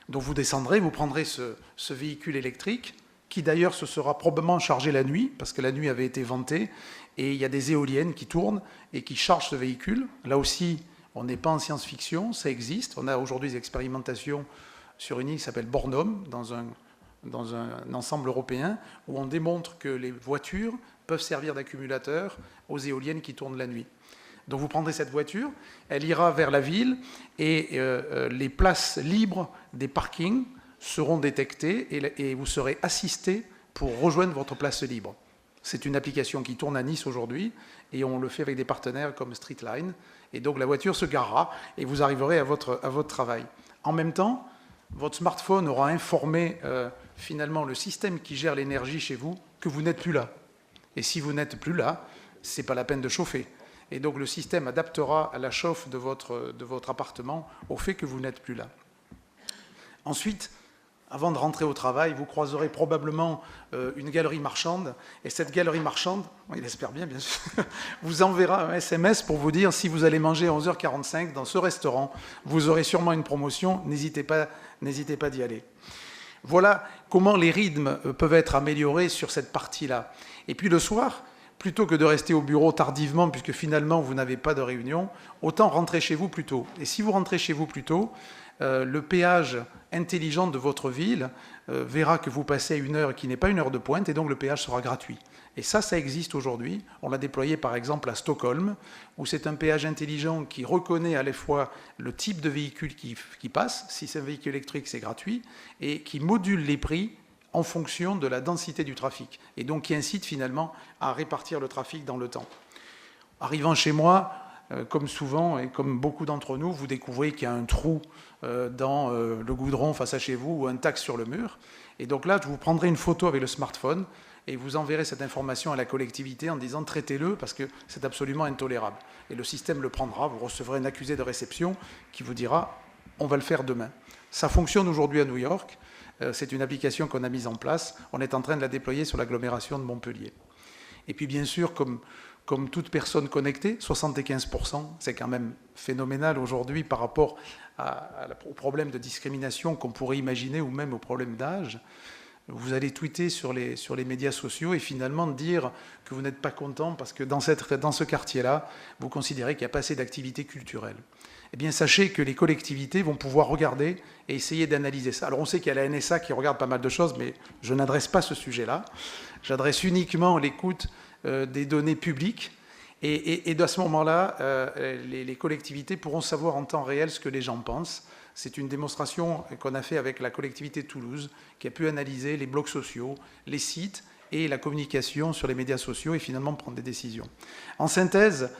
Donc vous descendrez, vous prendrez ce véhicule électrique, qui d'ailleurs se sera probablement chargé la nuit, parce que la nuit avait été ventée, et il y a des éoliennes qui tournent et qui chargent ce véhicule. Là aussi, on n'est pas en science-fiction, ça existe. On a aujourd'hui des expérimentations sur une île qui s'appelle Bornholm, dans un ensemble européen, où on démontre que les voitures peuvent servir d'accumulateurs aux éoliennes qui tournent la nuit. Donc vous prendrez cette voiture, elle ira vers la ville, et les places libres des parkings seront détectées, et vous serez assisté pour rejoindre votre place libre. C'est une application qui tourne à Nice aujourd'hui, et on le fait avec des partenaires comme Streetline. Et donc la voiture se garera et vous arriverez à votre travail. En même temps, votre smartphone aura informé finalement le système qui gère l'énergie chez vous que vous n'êtes plus là. Et si vous n'êtes plus là, ce n'est pas la peine de chauffer. Et donc le système adaptera à la chauffe de votre appartement au fait que vous n'êtes plus là. Ensuite, avant de rentrer au travail, vous croiserez probablement une galerie marchande. Et cette galerie marchande, il espère bien sûr, vous enverra un SMS pour vous dire si vous allez manger à 11h45 dans ce restaurant, vous aurez sûrement une promotion, n'hésitez pas d'y aller. Voilà comment les rythmes peuvent être améliorés sur cette partie-là. Et puis le soir, plutôt que de rester au bureau tardivement, puisque finalement vous n'avez pas de réunion, autant rentrer chez vous plus tôt. Et si vous rentrez chez vous plus tôt, le péage intelligent de votre ville verra que vous passez à 1 heure qui n'est pas 1 heure de pointe, et donc le péage sera gratuit. Et ça existe aujourd'hui. On l'a déployé par exemple à Stockholm, où c'est un péage intelligent qui reconnaît à la fois le type de véhicule qui passe, si c'est un véhicule électrique c'est gratuit, et qui module les prix en fonction de la densité du trafic, et donc qui incite finalement à répartir le trafic dans le temps. Arrivant chez moi, comme souvent et comme beaucoup d'entre nous, vous découvrez qu'il y a un trou dans le goudron face à chez vous ou un taxe sur le mur. Et donc là, je vous prendrai une photo avec le smartphone et vous enverrez cette information à la collectivité en disant traitez-le parce que c'est absolument intolérable. Et le système le prendra, vous recevrez un accusé de réception qui vous dira on va le faire demain. Ça fonctionne aujourd'hui à New York. C'est une application qu'on a mise en place. On est en train de la déployer sur l'agglomération de Montpellier. Et puis bien sûr, comme toute personne connectée, 75%, c'est quand même phénoménal aujourd'hui par rapport au problème de discrimination qu'on pourrait imaginer ou même au problème d'âge. Vous allez tweeter sur les médias sociaux et finalement dire que vous n'êtes pas content parce que dans ce quartier-là, vous considérez qu'il n'y a pas assez d'activité culturelle. Eh bien, sachez que les collectivités vont pouvoir regarder et essayer d'analyser ça. Alors, on sait qu'il y a la NSA qui regarde pas mal de choses, mais je n'adresse pas ce sujet-là. J'adresse uniquement l'écoute des données publiques. Et à ce moment-là, les collectivités pourront savoir en temps réel ce que les gens pensent. C'est une démonstration qu'on a fait avec la collectivité de Toulouse, qui a pu analyser les blogs sociaux, les sites et la communication sur les médias sociaux et finalement prendre des décisions. En synthèse,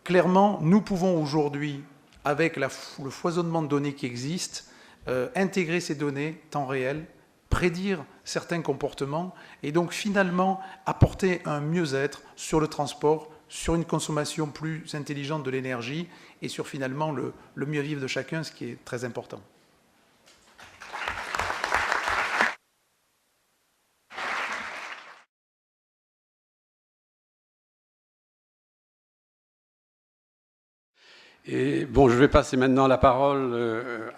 clairement, nous pouvons aujourd'hui, avec le foisonnement de données qui existe, intégrer ces données temps réel, prédire certains comportements et donc finalement apporter un mieux-être sur le transport, sur une consommation plus intelligente de l'énergie et sur finalement le mieux vivre de chacun, ce qui est très important. Et bon, je vais passer maintenant la parole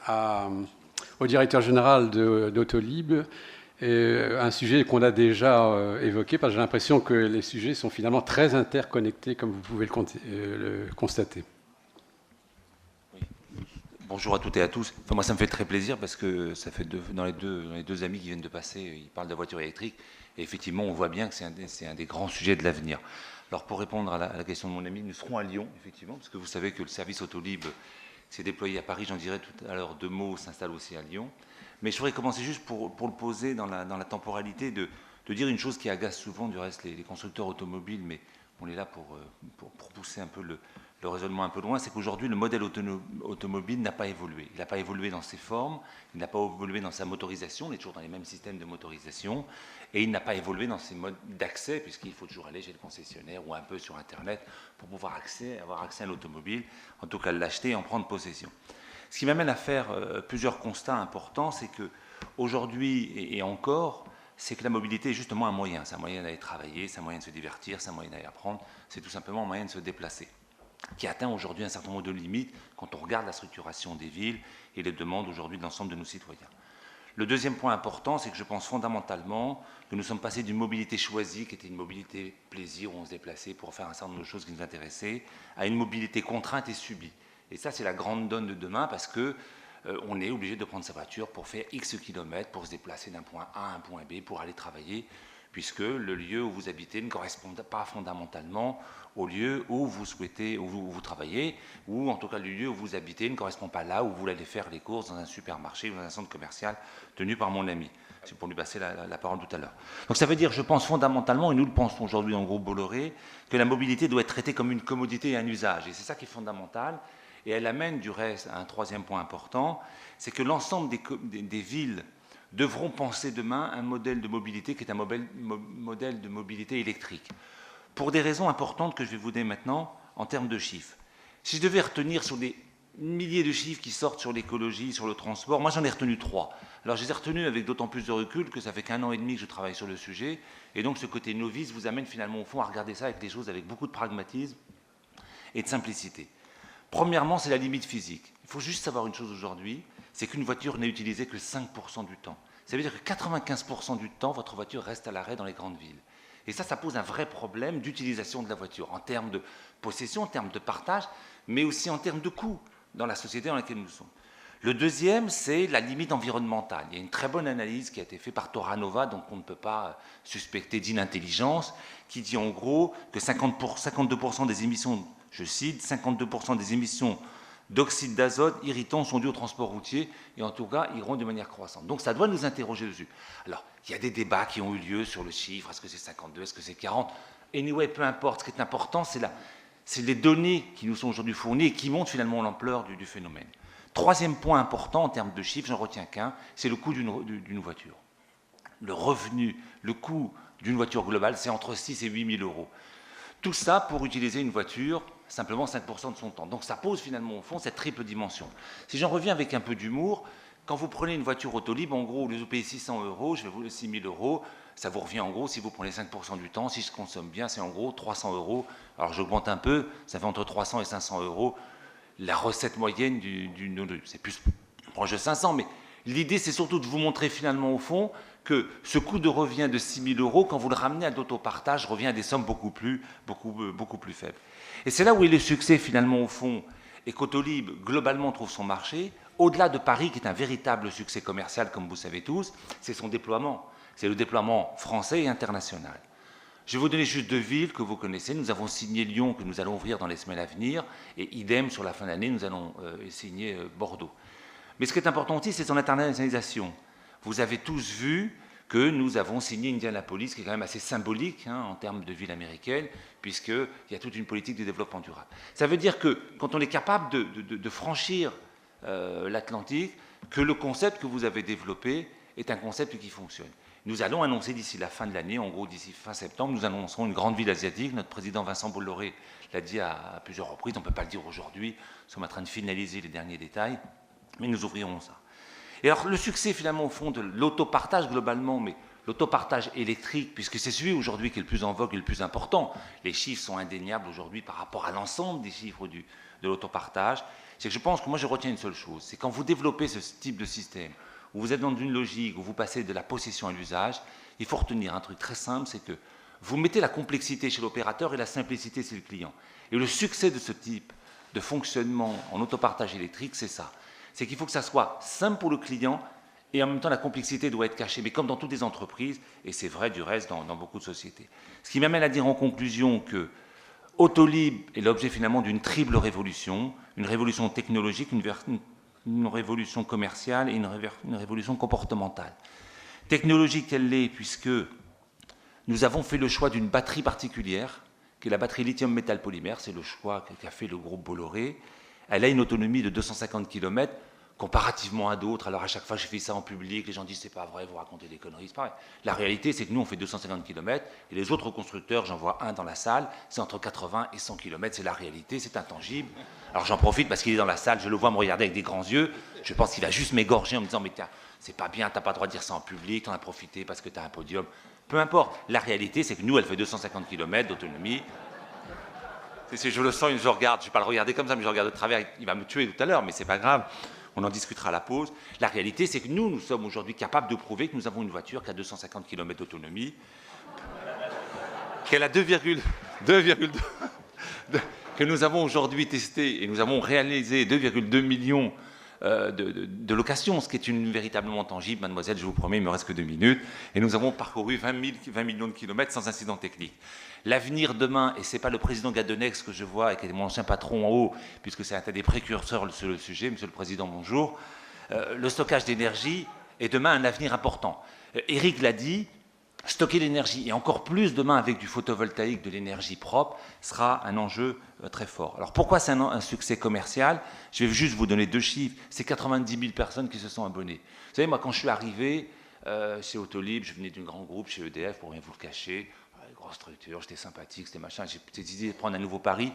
au directeur général d'Autolib, un sujet qu'on a déjà évoqué, parce que j'ai l'impression que les sujets sont finalement très interconnectés, comme vous pouvez le constater. Oui. Bonjour à toutes et à tous. Enfin, moi, ça me fait très plaisir parce que ça fait dans les deux amis qui viennent de passer, ils parlent de la voiture électrique. Et effectivement, on voit bien que c'est un des grands sujets de l'avenir. Alors, pour répondre à la question de mon ami, nous serons à Lyon, effectivement, parce que vous savez que le service Autolib s'est déployé à Paris, j'en dirai tout à l'heure, 2 mots, s'installe aussi à Lyon. Mais je voudrais commencer juste pour le poser dans la temporalité, de dire une chose qui agace souvent, du reste, les constructeurs automobiles, mais on est là pour pousser un peu le raisonnement un peu loin, c'est qu'aujourd'hui, le modèle automobile n'a pas évolué. Il n'a pas évolué dans ses formes, il n'a pas évolué dans sa motorisation, on est toujours dans les mêmes systèmes de motorisation, et il n'a pas évolué dans ses modes d'accès, puisqu'il faut toujours aller chez le concessionnaire ou un peu sur Internet pour pouvoir avoir accès à l'automobile, en tout cas l'acheter et en prendre possession. Ce qui m'amène à faire plusieurs constats importants, c'est qu'aujourd'hui et encore, c'est que la mobilité est justement un moyen. C'est un moyen d'aller travailler, c'est un moyen de se divertir, c'est un moyen d'aller apprendre, c'est tout simplement un moyen de se déplacer, qui atteint aujourd'hui un certain nombre de limites quand on regarde la structuration des villes et les demandes aujourd'hui de l'ensemble de nos citoyens. Le deuxième point important, c'est que je pense fondamentalement que nous sommes passés d'une mobilité choisie, qui était une mobilité plaisir, où on se déplaçait pour faire un certain nombre de choses qui nous intéressaient, à une mobilité contrainte et subie. Et ça, c'est la grande donne de demain, parce que on est obligé de prendre sa voiture pour faire X kilomètres, pour se déplacer d'un point A à un point B, pour aller travailler, puisque le lieu où vous habitez ne correspond pas fondamentalement au lieu où vous souhaitez, où vous travaillez, ou en tout cas le lieu où vous habitez ne correspond pas là où vous allez faire les courses dans un supermarché ou dans un centre commercial tenu par mon ami. C'est pour lui passer la parole tout à l'heure. Donc ça veut dire, je pense fondamentalement, et nous le pensons aujourd'hui dans le groupe Bolloré, que la mobilité doit être traitée comme une commodité et un usage. Et c'est ça qui est fondamental. Et elle amène du reste à un troisième point important, c'est que l'ensemble des villes devront penser demain un modèle de mobilité qui est un modèle de mobilité électrique. Pour des raisons importantes que je vais vous donner maintenant en termes de chiffres. Si je devais retenir sur des milliers de chiffres qui sortent sur l'écologie, sur le transport, moi j'en ai retenu 3. Alors je les ai retenus avec d'autant plus de recul que ça fait qu'1 an et demi que je travaille sur le sujet, et donc ce côté novice vous amène finalement au fond à regarder ça avec des choses avec beaucoup de pragmatisme et de simplicité. Premièrement, c'est la limite physique. Il faut juste savoir une chose aujourd'hui, c'est qu'une voiture n'est utilisée que 5% du temps. Ça veut dire que 95% du temps, votre voiture reste à l'arrêt dans les grandes villes. Et ça pose un vrai problème d'utilisation de la voiture, en termes de possession, en termes de partage, mais aussi en termes de coût dans la société dans laquelle nous sommes. Le deuxième, c'est la limite environnementale. Il y a une très bonne analyse qui a été faite par Toranova, donc on ne peut pas suspecter d'inintelligence, qui dit en gros que 52% des émissions, je cite, 52% des émissions d'oxyde d'azote irritants sont dus au transport routier, et en tout cas iront de manière croissante. Donc ça doit nous interroger dessus. Alors, il y a des débats qui ont eu lieu sur le chiffre, est-ce que c'est 52, est-ce que c'est 40 ? Anyway, peu importe, ce qui est important, c'est les données qui nous sont aujourd'hui fournies et qui montrent finalement l'ampleur du phénomène. Troisième point important en termes de chiffres, j'en retiens qu'un, c'est le coût d'une voiture. Le revenu, le coût d'une voiture globale, c'est entre 6 et 8 000 euros. Tout ça pour utiliser une voiture simplement 5% de son temps. Donc ça pose finalement au fond cette triple dimension. Si j'en reviens avec un peu d'humour, quand vous prenez une voiture Autolib, en gros, au lieu de payer 600 euros, je vais vous 6 000 euros, ça vous revient en gros, si vous prenez 5% du temps, si je consomme bien, c'est en gros 300 euros. Alors j'augmente un peu, ça fait entre 300 et 500 euros la recette moyenne d'une Autolib. C'est plus proche de 500, mais l'idée c'est surtout de vous montrer finalement au fond que ce coût de revient de 6 000 euros, quand vous le ramenez à l'autopartage, revient à des sommes beaucoup plus faibles. Et c'est là où est le succès finalement au fond, et qu'Autolib globalement trouve son marché, au-delà de Paris, qui est un véritable succès commercial, comme vous savez tous, c'est son déploiement. C'est le déploiement français et international. Je vais vous donner juste 2 villes que vous connaissez. Nous avons signé Lyon, que nous allons ouvrir dans les semaines à venir, et idem, sur la fin de l'année, nous allons signer Bordeaux. Mais ce qui est important aussi, c'est son internationalisation. Vous avez tous vu que nous avons signé Indianapolis, qui est quand même assez symbolique en termes de ville américaine, puisqu'il y a toute une politique de développement durable. Ça veut dire que quand on est capable de franchir l'Atlantique, que le concept que vous avez développé est un concept qui fonctionne. Nous allons annoncer d'ici la fin de l'année, en gros d'ici fin septembre, nous annoncerons une grande ville asiatique. Notre président Vincent Bolloré l'a dit à plusieurs reprises, on ne peut pas le dire aujourd'hui, nous sommes en train de finaliser les derniers détails, mais nous ouvrirons ça. Et alors le succès finalement au fond de l'autopartage globalement, mais l'autopartage électrique, puisque c'est celui aujourd'hui qui est le plus en vogue et le plus important, les chiffres sont indéniables aujourd'hui par rapport à l'ensemble des chiffres de l'autopartage, c'est que je pense que moi je retiens une seule chose, c'est quand vous développez ce type de système, où vous êtes dans une logique, où vous passez de la possession à l'usage, il faut retenir un truc très simple, c'est que vous mettez la complexité chez l'opérateur et la simplicité chez le client. Et le succès de ce type de fonctionnement en autopartage électrique, c'est ça. C'est qu'il faut que ça soit simple pour le client et en même temps la complexité doit être cachée, mais comme dans toutes les entreprises, et c'est vrai du reste dans beaucoup de sociétés. Ce qui m'amène à dire en conclusion que Autolib est l'objet finalement d'une triple révolution, une révolution technologique, une révolution commerciale et une révolution comportementale. Technologique, elle l'est puisque nous avons fait le choix d'une batterie particulière, qui est la batterie lithium métal polymère, c'est le choix qu'a fait le groupe Bolloré. Elle a une autonomie de 250 km, comparativement à d'autres. Alors à chaque fois que je fais ça en public, les gens disent c'est pas vrai, vous racontez des conneries, c'est pas vrai. La réalité, c'est que nous, on fait 250 km, et les autres constructeurs, j'en vois un dans la salle, c'est entre 80 et 100 km, c'est la réalité, c'est intangible. Alors j'en profite parce qu'il est dans la salle, je le vois me regarder avec des grands yeux, je pense qu'il va juste m'égorger en me disant mais c'est pas bien, t'as pas le droit de dire ça en public, t'en as profité parce que t'as un podium. Peu importe, la réalité, c'est que nous, elle fait 250 km d'autonomie. Je le sens, je regarde, je ne vais pas le regarder comme ça, mais je regarde de travers, il va me tuer tout à l'heure, mais c'est pas grave, on en discutera à la pause. La réalité, c'est que nous sommes aujourd'hui capables de prouver que nous avons une voiture qui a 250 km d'autonomie, qu'elle a 2,2, que nous avons aujourd'hui testé et nous avons réalisé 2,2 millions de locations, ce qui est véritablement tangible. Mademoiselle, je vous promets, il ne me reste que 2 minutes, et nous avons parcouru 20 millions de kilomètres sans incident technique. L'avenir demain, et ce n'est pas le président Gadonex que je vois, et qui est mon ancien patron en haut, puisque c'est un des précurseurs sur le sujet, monsieur le président, bonjour, le stockage d'énergie est demain un avenir important. Eric l'a dit, stocker l'énergie, et encore plus demain avec du photovoltaïque, de l'énergie propre, sera un enjeu très fort. Alors pourquoi c'est un succès commercial? Je vais juste vous donner 2 chiffres. C'est 90 000 personnes qui se sont abonnées. Vous savez, moi quand je suis arrivé chez Autolib, je venais d'un grand groupe chez EDF, pour rien vous le cacher, grosse structure, j'étais sympathique, c'était machin, j'ai décidé de prendre un nouveau pari.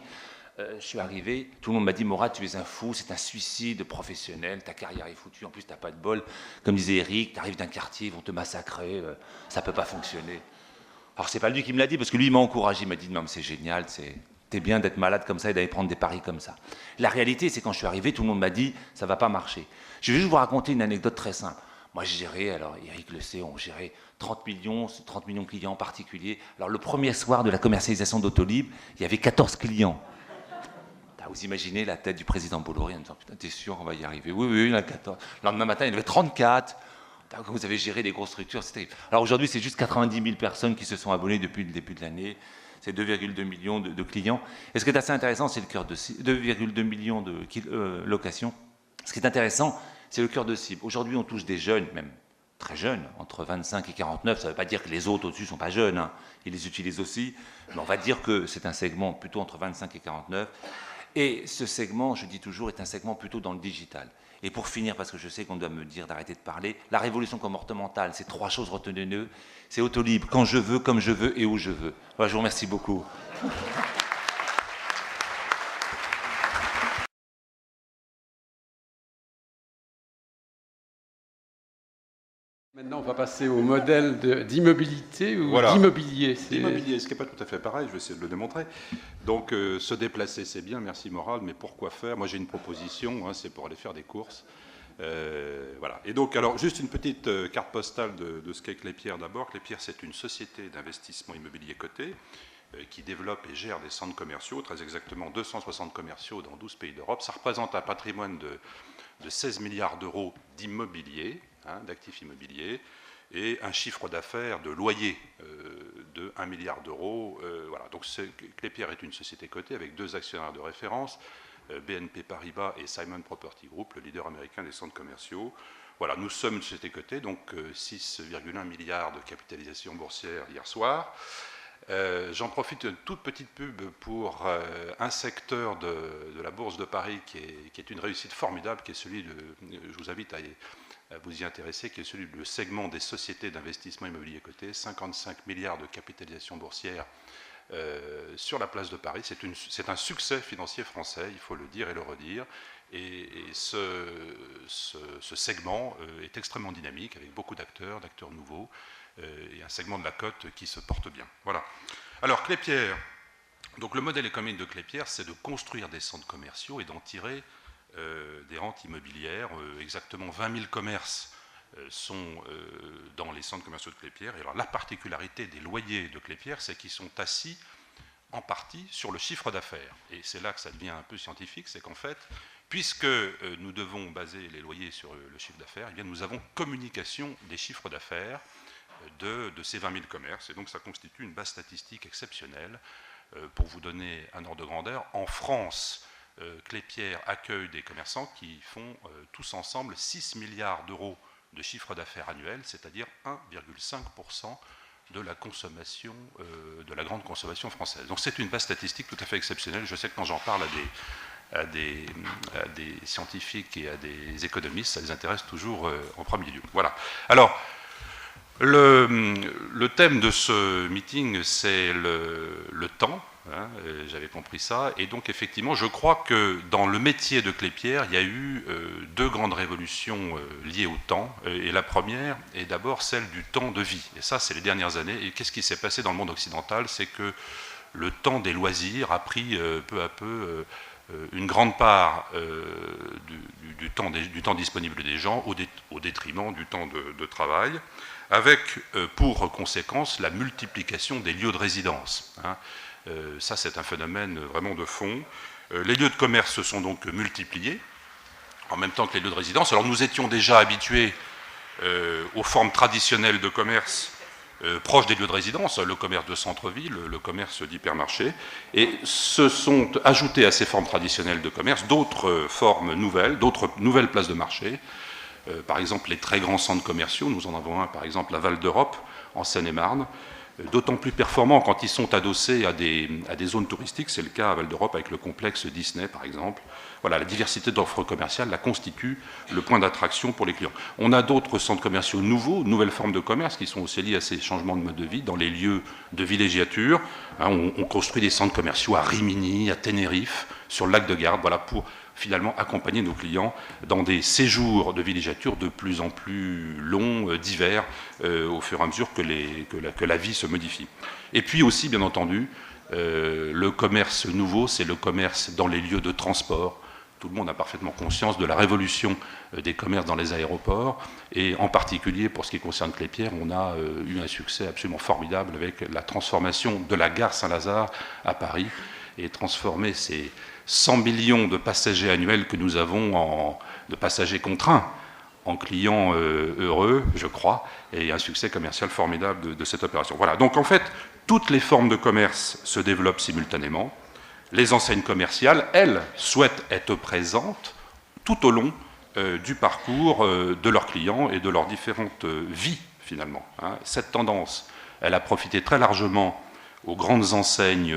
Je suis arrivé, tout le monde m'a dit « Mourad, tu es un fou, c'est un suicide professionnel, ta carrière est foutue, en plus tu n'as pas de bol. » Comme disait Eric, tu arrives d'un quartier, ils vont te massacrer, ça ne peut pas fonctionner. Alors c'est pas lui qui me l'a dit, parce que lui il m'a encouragé, il m'a dit « Non mais c'est génial, t'es bien d'être malade comme ça et d'aller prendre des paris comme ça. » La réalité c'est quand je suis arrivé, tout le monde m'a dit « Ça ne va pas marcher. » Je vais juste vous raconter une anecdote très simple. Moi, j'ai géré, alors Eric le sait, on gérait 30 millions de clients en particulier. Alors, le premier soir de la commercialisation d'Autolib, il y avait 14 clients. Vous imaginez la tête du président Bolloré en disant « Putain, t'es sûr qu'on va y arriver ?» Oui, il y en a 14. Le lendemain matin, il y en avait 34. Quand vous avez géré des grosses structures, c'est terrible. Alors aujourd'hui, c'est juste 90 000 personnes qui se sont abonnées depuis le début de l'année. C'est 2,2 millions de clients. Et ce qui est assez intéressant, c'est le cœur de 2,2 millions de locations. Ce qui est intéressant, c'est le cœur de cible. Aujourd'hui, on touche des jeunes, même très jeunes, entre 25 et 49. Ça ne veut pas dire que les autres au-dessus ne sont pas jeunes. Ils les utilisent aussi. Mais on va dire que c'est un segment plutôt entre 25 et 49. Et ce segment, je dis toujours, est un segment plutôt dans le digital. Et pour finir, parce que je sais qu'on doit me dire d'arrêter de parler, la révolution comportementale, c'est 3 choses retenez-le. C'est Autolib, quand je veux, comme je veux et où je veux. Voilà, je vous remercie beaucoup. Maintenant, on va passer au modèle d'immobilité ou voilà. d'immobilier. D'immobilier, ce qui n'est pas tout à fait pareil, je vais essayer de le démontrer. Donc, se déplacer, c'est bien, merci Moral, mais pourquoi faire? Moi, j'ai une proposition, c'est pour aller faire des courses. Voilà. Et donc, alors, juste une petite carte postale de ce qu'est Clépierre d'abord. Clépierre, c'est une société d'investissement immobilier cotée qui développe et gère des centres commerciaux, très exactement 260 commerciaux dans 12 pays d'Europe. Ça représente un patrimoine de 16 milliards d'euros d'immobilier, d'actifs immobiliers, et un chiffre d'affaires de loyer de 1 milliard d'euros. Voilà. Donc Clépierre est une société cotée avec 2 actionnaires de référence, BNP Paribas et Simon Property Group, le leader américain des centres commerciaux. Voilà, nous sommes une société cotée, donc 6,1 milliards de capitalisation boursière hier soir. J'en profite d'une toute petite pub pour un secteur de la Bourse de Paris qui est une réussite formidable, qui est celui de, je vous invite à vous y intéresser, qui est celui du segment des sociétés d'investissement immobilier cotées, 55 milliards de capitalisation boursière sur la place de Paris. C'est un succès financier français, il faut le dire et le redire. Et ce segment est extrêmement dynamique, avec beaucoup d'acteurs nouveaux, et un segment de la cote qui se porte bien. Voilà. Alors, Klépierre. Donc, le modèle économique de Klépierre, c'est de construire des centres commerciaux et d'en tirer des rentes immobilières. Exactement 20 000 commerces sont dans les centres commerciaux de Klépierre. Et alors, la particularité des loyers de Klépierre, c'est qu'ils sont assis en partie sur le chiffre d'affaires. Et c'est là que ça devient un peu scientifique, c'est qu'en fait, puisque nous devons baser les loyers sur le chiffre d'affaires, eh bien, nous avons communication des chiffres d'affaires de ces 20 000 commerces. Et donc, ça constitue une base statistique exceptionnelle. Pour vous donner un ordre de grandeur, en France, Klépierre accueille des commerçants qui font tous ensemble 6 milliards d'euros de chiffre d'affaires annuel, c'est-à-dire 1,5% de la consommation, de la grande consommation française. Donc c'est une base statistique tout à fait exceptionnelle. Je sais que quand j'en parle à des scientifiques et à des économistes, ça les intéresse toujours en premier lieu. Voilà. Alors, le thème de ce meeting, c'est le temps. Hein, j'avais compris ça. Et donc, effectivement, je crois que dans le métier de Klépierre, il y a eu deux grandes révolutions liées au temps. Et la première est d'abord celle du temps de vie. Et ça, c'est les dernières années. Et qu'est-ce qui s'est passé dans le monde occidental? C'est que le temps des loisirs a pris peu à peu une grande part du temps disponible des gens au détriment du temps de travail, avec pour conséquence la multiplication des lieux de résidence. Hein. Ça, c'est un phénomène vraiment de fond. Les lieux de commerce se sont donc multipliés, en même temps que les lieux de résidence. Alors, nous étions déjà habitués aux formes traditionnelles de commerce proches des lieux de résidence, le commerce de centre-ville, le commerce d'hypermarché, et se sont ajoutés à ces formes traditionnelles de commerce d'autres formes nouvelles, d'autres nouvelles places de marché. Par exemple, les très grands centres commerciaux, nous en avons un par exemple à Val d'Europe, en Seine-et-Marne, d'autant plus performants quand ils sont adossés à des zones touristiques, c'est le cas à Val d'Europe avec le complexe Disney par exemple. Voilà, la diversité d'offres commerciales la constitue le point d'attraction pour les clients. On a d'autres centres commerciaux nouveaux, nouvelles formes de commerce qui sont aussi liées à ces changements de mode de vie dans les lieux de villégiature. Hein, on construit des centres commerciaux à Rimini, à Tenerife, sur le lac de Garde, voilà, pour finalement accompagner nos clients dans des séjours de villégiature de plus en plus longs, divers, au fur et à mesure que la vie se modifie. Et puis aussi, bien entendu, le commerce nouveau, c'est le commerce dans les lieux de transport. Tout le monde a parfaitement conscience de la révolution des commerces dans les aéroports, et en particulier pour ce qui concerne Klépierre, on a eu un succès absolument formidable avec la transformation de la gare Saint-Lazare à Paris, et transformer ces 100 millions de passagers annuels que nous avons de passagers contraints en clients heureux, je crois, et un succès commercial formidable de cette opération. Voilà, donc en fait, toutes les formes de commerce se développent simultanément. Les enseignes commerciales, elles, souhaitent être présentes tout au long du parcours de leurs clients et de leurs différentes vies, finalement. Hein. Cette tendance, elle a profité très largement aux grandes enseignes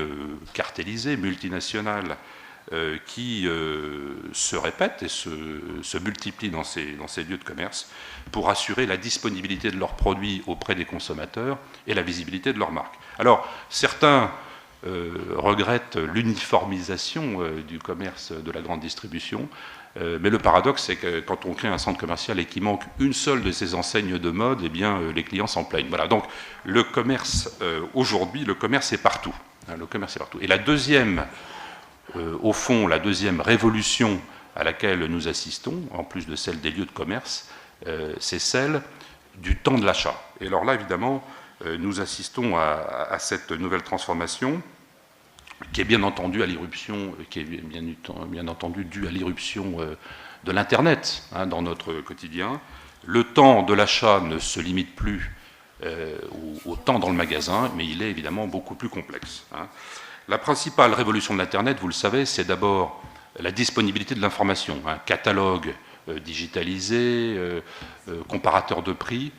cartellisées, multinationales, qui se répètent et se multiplient dans ces lieux de commerce pour assurer la disponibilité de leurs produits auprès des consommateurs et la visibilité de leur marque. Alors, certains regrettent l'uniformisation du commerce de la grande distribution, mais le paradoxe, c'est que quand on crée un centre commercial et qu'il manque une seule de ces enseignes de mode, eh bien, les clients s'en plaignent. Voilà, donc le commerce, aujourd'hui, le commerce est partout. Hein, le commerce est partout. Et la deuxième révolution à laquelle nous assistons, en plus de celle des lieux de commerce, c'est celle du temps de l'achat. Et alors là, évidemment, nous assistons à cette nouvelle transformation qui est bien entendu à l'irruption, qui est bien entendu due à l'irruption de l'Internet hein, dans notre quotidien. Le temps de l'achat ne se limite plus au temps dans le magasin, mais il est évidemment beaucoup plus complexe. Hein. La principale révolution de l'Internet, vous le savez, c'est d'abord la disponibilité de l'information, un catalogue digitalisé, comparateur de prix.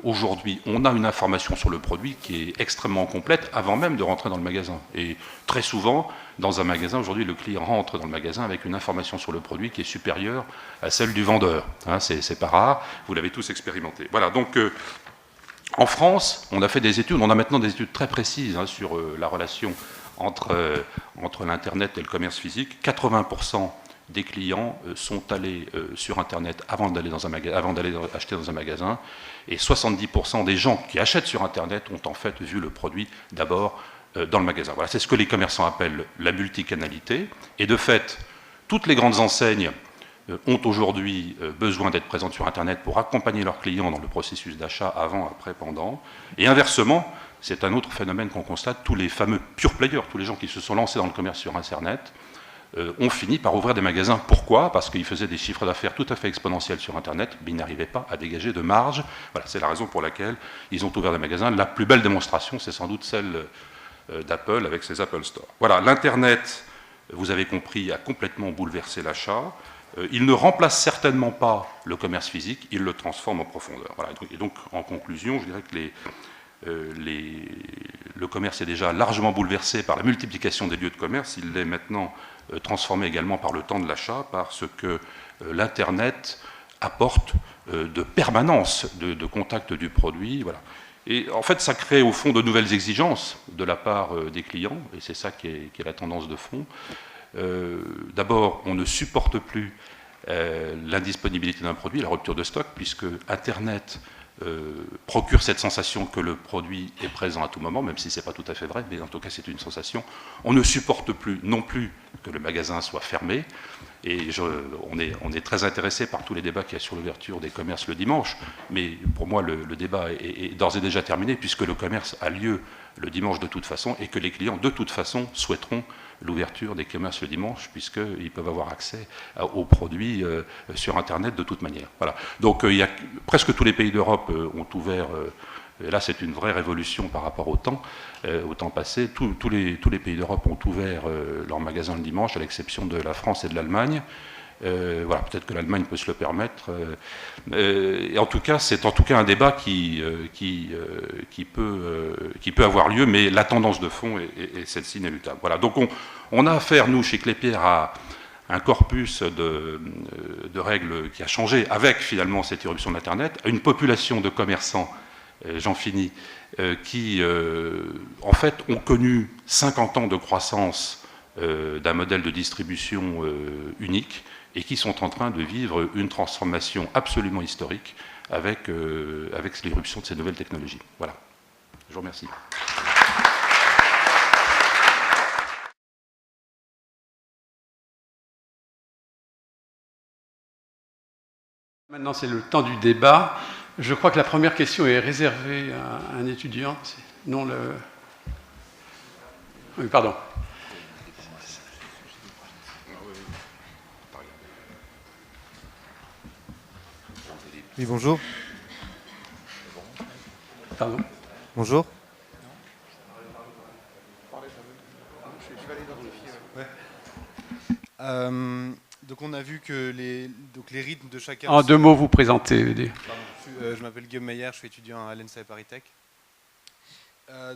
Aujourd'hui, on a une information sur le produit qui est extrêmement complète avant même de rentrer dans le magasin. Et très souvent, dans un magasin, aujourd'hui, le client rentre dans le magasin avec une information sur le produit qui est supérieure à celle du vendeur. Hein, c'est pas rare, vous l'avez tous expérimenté. Voilà, donc en France, on a fait des études, on a maintenant des études très précises hein, sur la relation entre l'Internet et le commerce physique. 80% des clients sont allés sur Internet avant d'aller acheter dans un magasin, et 70% des gens qui achètent sur Internet ont en fait vu le produit d'abord dans le magasin. Voilà, c'est ce que les commerçants appellent la multicanalité, et de fait, toutes les grandes enseignes ont aujourd'hui besoin d'être présentes sur Internet pour accompagner leurs clients dans le processus d'achat avant, après, pendant, et inversement, c'est un autre phénomène qu'on constate, tous les fameux pure players, tous les gens qui se sont lancés dans le commerce sur Internet, ont fini par ouvrir des magasins. Pourquoi? Parce qu'ils faisaient des chiffres d'affaires tout à fait exponentiels sur Internet, mais ils n'arrivaient pas à dégager de marge. Voilà, c'est la raison pour laquelle ils ont ouvert des magasins. La plus belle démonstration, c'est sans doute celle d'Apple avec ses Apple Store. Voilà, l'Internet, vous avez compris, a complètement bouleversé l'achat. Il ne remplace certainement pas le commerce physique, il le transforme en profondeur. Voilà, et donc, en conclusion, je dirais que le commerce est déjà largement bouleversé par la multiplication des lieux de commerce. Il l'est maintenant transformé également par le temps de l'achat, par ce que l'Internet apporte de permanence, de contact du produit. Voilà. Et en fait, ça crée au fond de nouvelles exigences de la part des clients, et c'est ça qui est la tendance de fond. D'abord, on ne supporte plus l'indisponibilité d'un produit, la rupture de stock, puisque Internet procure cette sensation que le produit est présent à tout moment, même si ce n'est pas tout à fait vrai, mais en tout cas c'est une sensation. On ne supporte plus non plus que le magasin soit fermé, et on est très intéressé par tous les débats qu'il y a sur l'ouverture des commerces le dimanche, mais pour moi le débat est d'ores et déjà terminé, puisque le commerce a lieu le dimanche de toute façon, et que les clients de toute façon souhaiteront l'ouverture des commerces le dimanche, puisqu'ils peuvent avoir accès aux produits sur Internet de toute manière. Voilà. Donc presque tous les pays d'Europe ont ouvert, et là c'est une vraie révolution par rapport au temps passé, tous les pays d'Europe ont ouvert leurs magasins le dimanche, à l'exception de la France et de l'Allemagne. Voilà, peut-être que l'Allemagne peut se le permettre. Et en tout cas, c'est en tout cas un débat qui peut avoir lieu, mais la tendance de fond est celle-ci inéluctable. Voilà, donc on a affaire, nous, chez Klépierre, à un corpus de règles qui a changé avec, finalement, cette irruption de l'Internet, à une population de commerçants, j'en finis, qui, en fait, ont connu 50 ans de croissance d'un modèle de distribution unique, et qui sont en train de vivre une transformation absolument historique avec l'irruption de ces nouvelles technologies. Voilà. Je vous remercie. Maintenant, c'est le temps du débat. Je crois que la première question est réservée à un étudiant. Non, oui, pardon. Oui, bonjour. Pardon. Bonjour. Donc on a vu que les rythmes de chacun... En 2 mots, vous présentez. Je m'appelle Guillaume Meyer, je suis étudiant à l'ENSA et Paris Tech.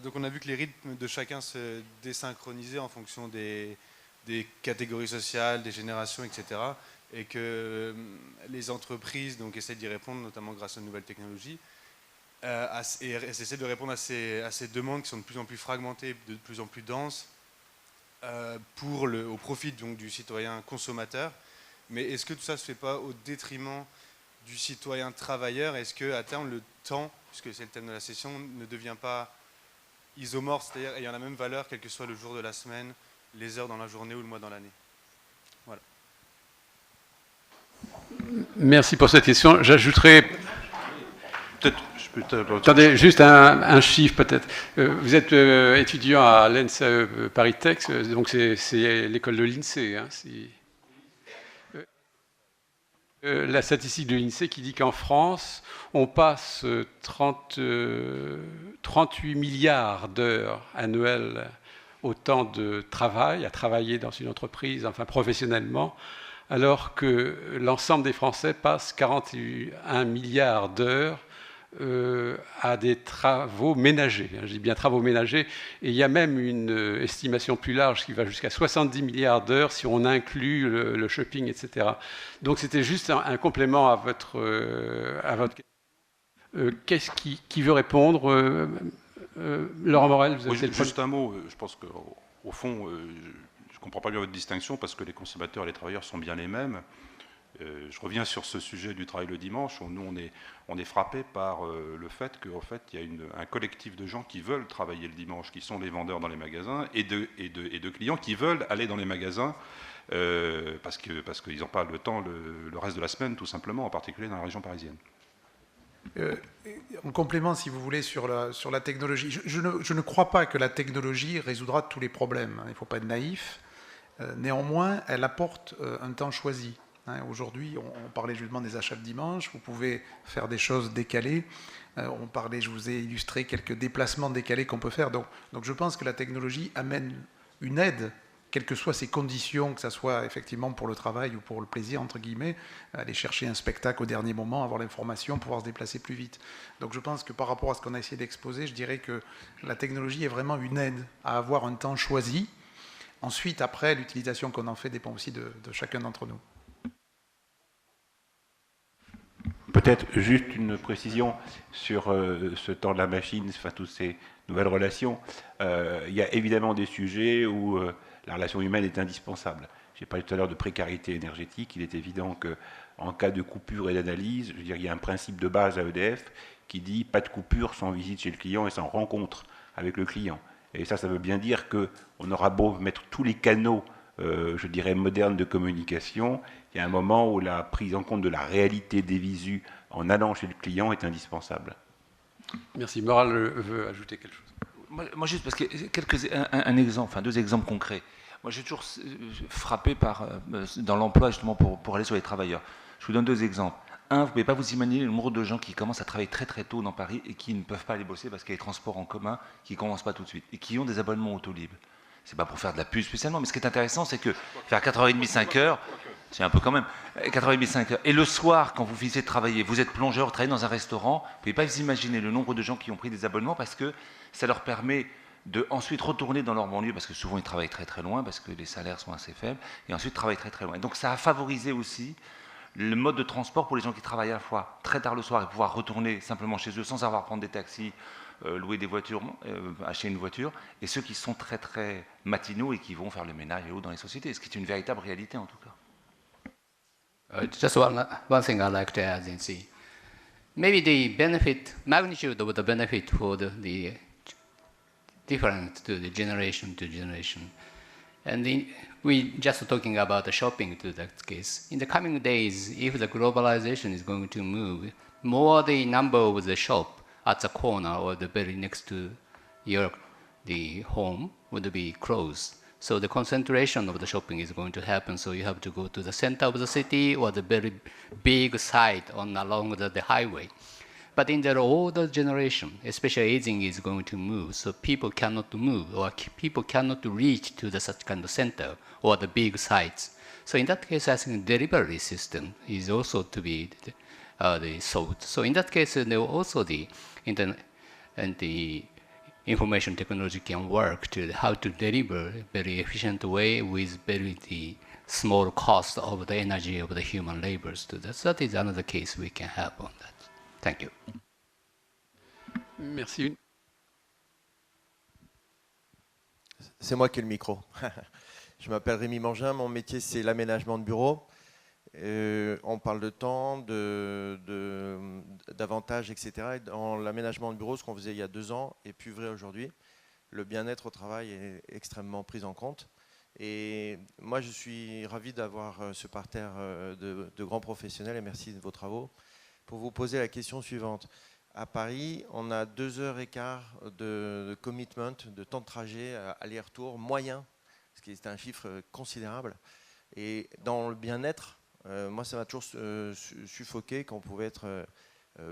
Donc on a vu que les rythmes de chacun se désynchronisaient en fonction des catégories sociales, des générations, etc. Et que les entreprises donc, essaient d'y répondre, notamment grâce aux nouvelles technologies, et essaient de répondre à ces demandes qui sont de plus en plus fragmentées, de plus en plus denses, au profit donc, du citoyen consommateur. Mais est-ce que tout ça ne se fait pas au détriment du citoyen travailleur? Est-ce qu'à terme, le temps, puisque c'est le thème de la session, ne devient pas isomorphe, c'est-à-dire ayant la même valeur, quel que soit le jour de la semaine, les heures dans la journée ou le mois dans l'année? Voilà. Merci pour cette question. J'ajouterai... Attendez, juste un chiffre peut-être. Vous êtes étudiant à l'ENSA Paris Tech, donc c'est l'école de l'INSEE. Hein, la statistique de l'INSEE qui dit qu'en France, on passe 38 milliards d'heures annuelles autant de travail, à travailler dans une entreprise, enfin professionnellement, alors que l'ensemble des Français passent 41 milliards d'heures à des travaux ménagers. Je dis bien travaux ménagers, et il y a même une estimation plus large qui va jusqu'à 70 milliards d'heures si on inclut le shopping, etc. Donc c'était juste un complément à votre question. Qu'est-ce qui veut répondre Laurent Morel, vous avez juste un mot. Je pense qu'au fond, je ne comprends pas bien votre distinction parce que les consommateurs et les travailleurs sont bien les mêmes. Je reviens sur ce sujet du travail le dimanche. Nous, on est frappé par le fait qu'en fait, il y a un collectif de gens qui veulent travailler le dimanche, qui sont les vendeurs dans les magasins, et de clients qui veulent aller dans les magasins parce qu'ils n'ont pas le temps le reste de la semaine, tout simplement, en particulier dans la région parisienne. En complément, si vous voulez, sur la technologie, je ne crois pas que la technologie résoudra tous les problèmes. Il ne faut pas être naïf. Néanmoins, elle apporte un temps choisi. Aujourd'hui, on parlait justement des achats de dimanche. Vous pouvez faire des choses décalées. On parlait, je vous ai illustré quelques déplacements décalés qu'on peut faire. Donc je pense que la technologie amène une aide, quelles que soient ses conditions, que ce soit effectivement pour le travail ou pour le plaisir, entre guillemets, aller chercher un spectacle au dernier moment, avoir l'information, pouvoir se déplacer plus vite. Donc je pense que par rapport à ce qu'on a essayé d'exposer, je dirais que la technologie est vraiment une aide à avoir un temps choisi. Ensuite, après, l'utilisation qu'on en fait dépend aussi de chacun d'entre nous. Peut-être juste une précision sur ce temps de la machine, enfin toutes ces nouvelles relations. Il y a évidemment des sujets où la relation humaine est indispensable. J'ai parlé tout à l'heure de précarité énergétique. Il est évident qu'en cas de coupure et d'analyse, je veux dire, il y a un principe de base à EDF qui dit pas de coupure sans visite chez le client et sans rencontre avec le client. Et ça veut bien dire qu'on aura beau mettre tous les canaux, je dirais, modernes de communication, il y a un moment où la prise en compte de la réalité des visus en allant chez le client est indispensable. Merci. Moral veut ajouter quelque chose. Moi juste parce que un exemple, enfin 2 exemples concrets. Moi, j'ai toujours frappé dans l'emploi justement pour aller sur les travailleurs. Je vous donne 2 exemples. Un, vous ne pouvez pas vous imaginer le nombre de gens qui commencent à travailler très très tôt dans Paris et qui ne peuvent pas aller bosser parce qu'il y a les transports en commun qui ne commencent pas tout de suite et qui ont des abonnements Autolib. C'est pas pour faire de la pub spécialement, mais ce qui est intéressant, c'est que faire 4h30, 5h, c'est un peu quand même, 4h30, 5h. Et le soir, quand vous finissez de travailler, vous êtes plongeur, vous travaillez dans un restaurant, vous ne pouvez pas vous imaginer le nombre de gens qui ont pris des abonnements parce que ça leur permet de ensuite retourner dans leur banlieue, parce que souvent ils travaillent très très loin, parce que les salaires sont assez faibles, et ensuite travaillent très très loin. Et donc ça a favorisé aussi le mode de transport pour les gens qui travaillent à la fois très tard le soir et pouvoir retourner simplement chez eux sans avoir à prendre des taxis, louer des voitures, acheter une voiture, et ceux qui sont très très matinaux et qui vont faire le ménage et autres dans les sociétés, ce qui est une véritable réalité en tout cas. Just one thing I'd like to add and see. Maybe the magnitude of the benefit for the different to the generation to generation. And we just talking about the shopping to that case. In the coming days, if the globalization is going to move, more the number of the shop at the corner or the very next to the home would be closed. So the concentration of the shopping is going to happen. So you have to go to the center of the city or the very big site along the highway. But in the older generation, especially aging is going to move, so people cannot move or people cannot reach to the such kind of center or the big sites. So in that case, I think the delivery system is also to be solved. So in that case, there also the internet and the information technology can work to how to deliver very efficient way with very small cost of the energy of the human labors to that. So that is another case we can have on that. Thank you. Merci. C'est moi qui ai le micro. Je m'appelle Rémi Mangin, mon métier c'est l'aménagement de bureaux. On parle de temps, d'avantages, etc. Et dans l'aménagement de bureaux, ce qu'on faisait il y a 2 ans est plus vrai aujourd'hui. Le bien-être au travail est extrêmement pris en compte. Et moi, je suis ravi d'avoir ce parterre de grands professionnels, et merci de vos travaux, pour vous poser la question suivante. À Paris, on a 2h15 de commitment, de temps de trajet aller-retour moyen, ce qui est un chiffre considérable. Et dans le bien-être, moi, ça m'a toujours suffoqué qu'on pouvait être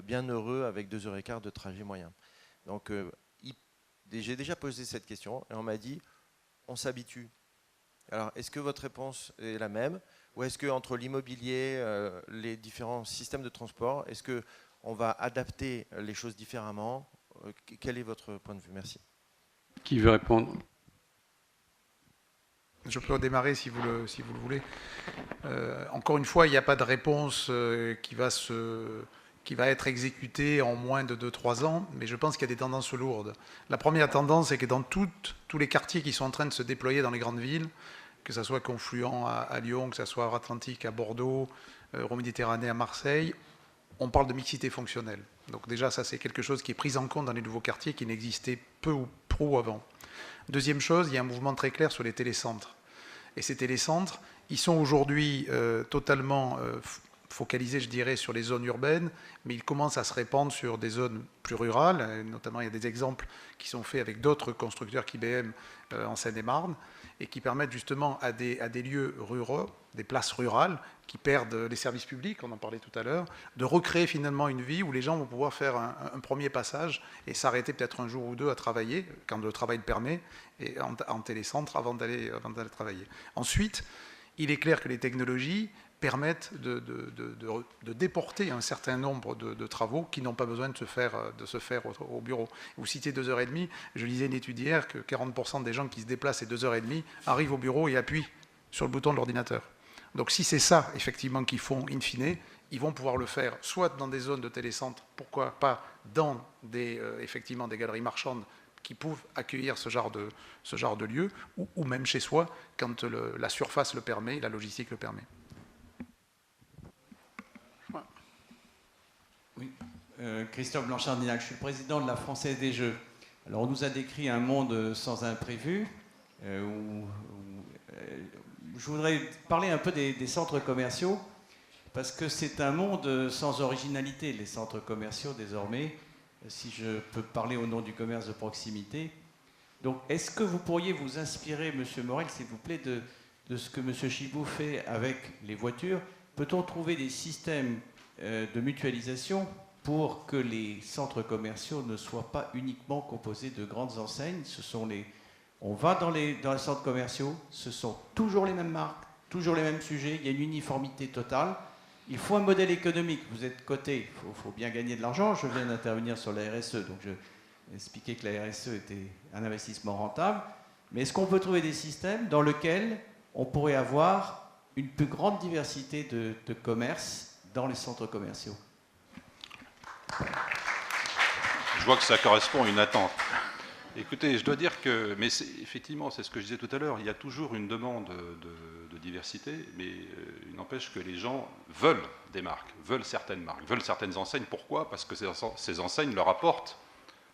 bien heureux avec 2h15 de trajet moyen. Donc, j'ai déjà posé cette question et on m'a dit on s'habitue. Alors, est-ce que votre réponse est la même? Ou est-ce qu'entre l'immobilier, les différents systèmes de transport, est-ce qu'on va adapter les choses différemment? Quel est votre point de vue? Merci. Qui veut répondre? Je peux redémarrer si vous le voulez. Encore une fois, il n'y a pas de réponse qui va être exécutée en moins de 2-3 ans, mais je pense qu'il y a des tendances lourdes. La première tendance, c'est que dans tous les quartiers qui sont en train de se déployer dans les grandes villes, que ce soit Confluent à Lyon, que ce soit Atlantique à Bordeaux, Euroméditerranée à Marseille, on parle de mixité fonctionnelle. Donc déjà, ça c'est quelque chose qui est pris en compte dans les nouveaux quartiers qui n'existait peu ou prou avant. Deuxième chose, il y a un mouvement très clair sur les télécentres. Et ces télécentres, ils sont aujourd'hui totalement focalisés, je dirais, sur les zones urbaines, mais ils commencent à se répandre sur des zones plus rurales. Notamment, il y a des exemples qui sont faits avec d'autres constructeurs qu'IBM en Seine-et-Marne, et qui permettent justement à des lieux ruraux, des places rurales, qui perdent les services publics, on en parlait tout à l'heure, de recréer finalement une vie où les gens vont pouvoir faire un premier passage et s'arrêter peut-être un jour ou deux à travailler, quand le travail le permet, et en télécentre avant d'aller travailler. Ensuite, il est clair que les technologies permettent de déporter un certain nombre de travaux qui n'ont pas besoin de se faire au bureau. Vous citez 2h30, je lisais une étude hier que 40% des gens qui se déplacent ces 2h30 arrivent au bureau et appuient sur le bouton de l'ordinateur. Donc si c'est ça, effectivement, qu'ils font in fine, ils vont pouvoir le faire soit dans des zones de télécentre, pourquoi pas dans effectivement des galeries marchandes qui peuvent accueillir ce genre de lieu, ou même chez soi, quand la surface le permet, la logistique le permet. Oui, Christophe Blanchard-Dinac, je suis le président de la Française des Jeux. Alors on nous a décrit un monde sans imprévu, je voudrais parler un peu des centres commerciaux, parce que c'est un monde sans originalité, les centres commerciaux désormais, si je peux parler au nom du commerce de proximité. Donc est-ce que vous pourriez vous inspirer, M. Morel, s'il vous plaît, de ce que M. Chibou fait avec les voitures? Peut-on trouver des systèmes de mutualisation pour que les centres commerciaux ne soient pas uniquement composés de grandes enseignes? On va dans les centres commerciaux, ce sont toujours les mêmes marques, toujours les mêmes sujets, il y a une uniformité totale. Il faut un modèle économique. Vous êtes coté, il faut bien gagner de l'argent. Je viens d'intervenir sur la RSE, donc je expliquais que la RSE était un investissement rentable. Mais est-ce qu'on peut trouver des systèmes dans lesquels on pourrait avoir une plus grande diversité de commerce dans les centres commerciaux? Je vois que ça correspond à une attente. Écoutez, je dois dire que, mais effectivement, c'est ce que je disais tout à l'heure, il y a toujours une demande de diversité, mais il n'empêche que les gens veulent des marques, veulent certaines marques, veulent certaines enseignes. Pourquoi? Parce que ces enseignes leur apportent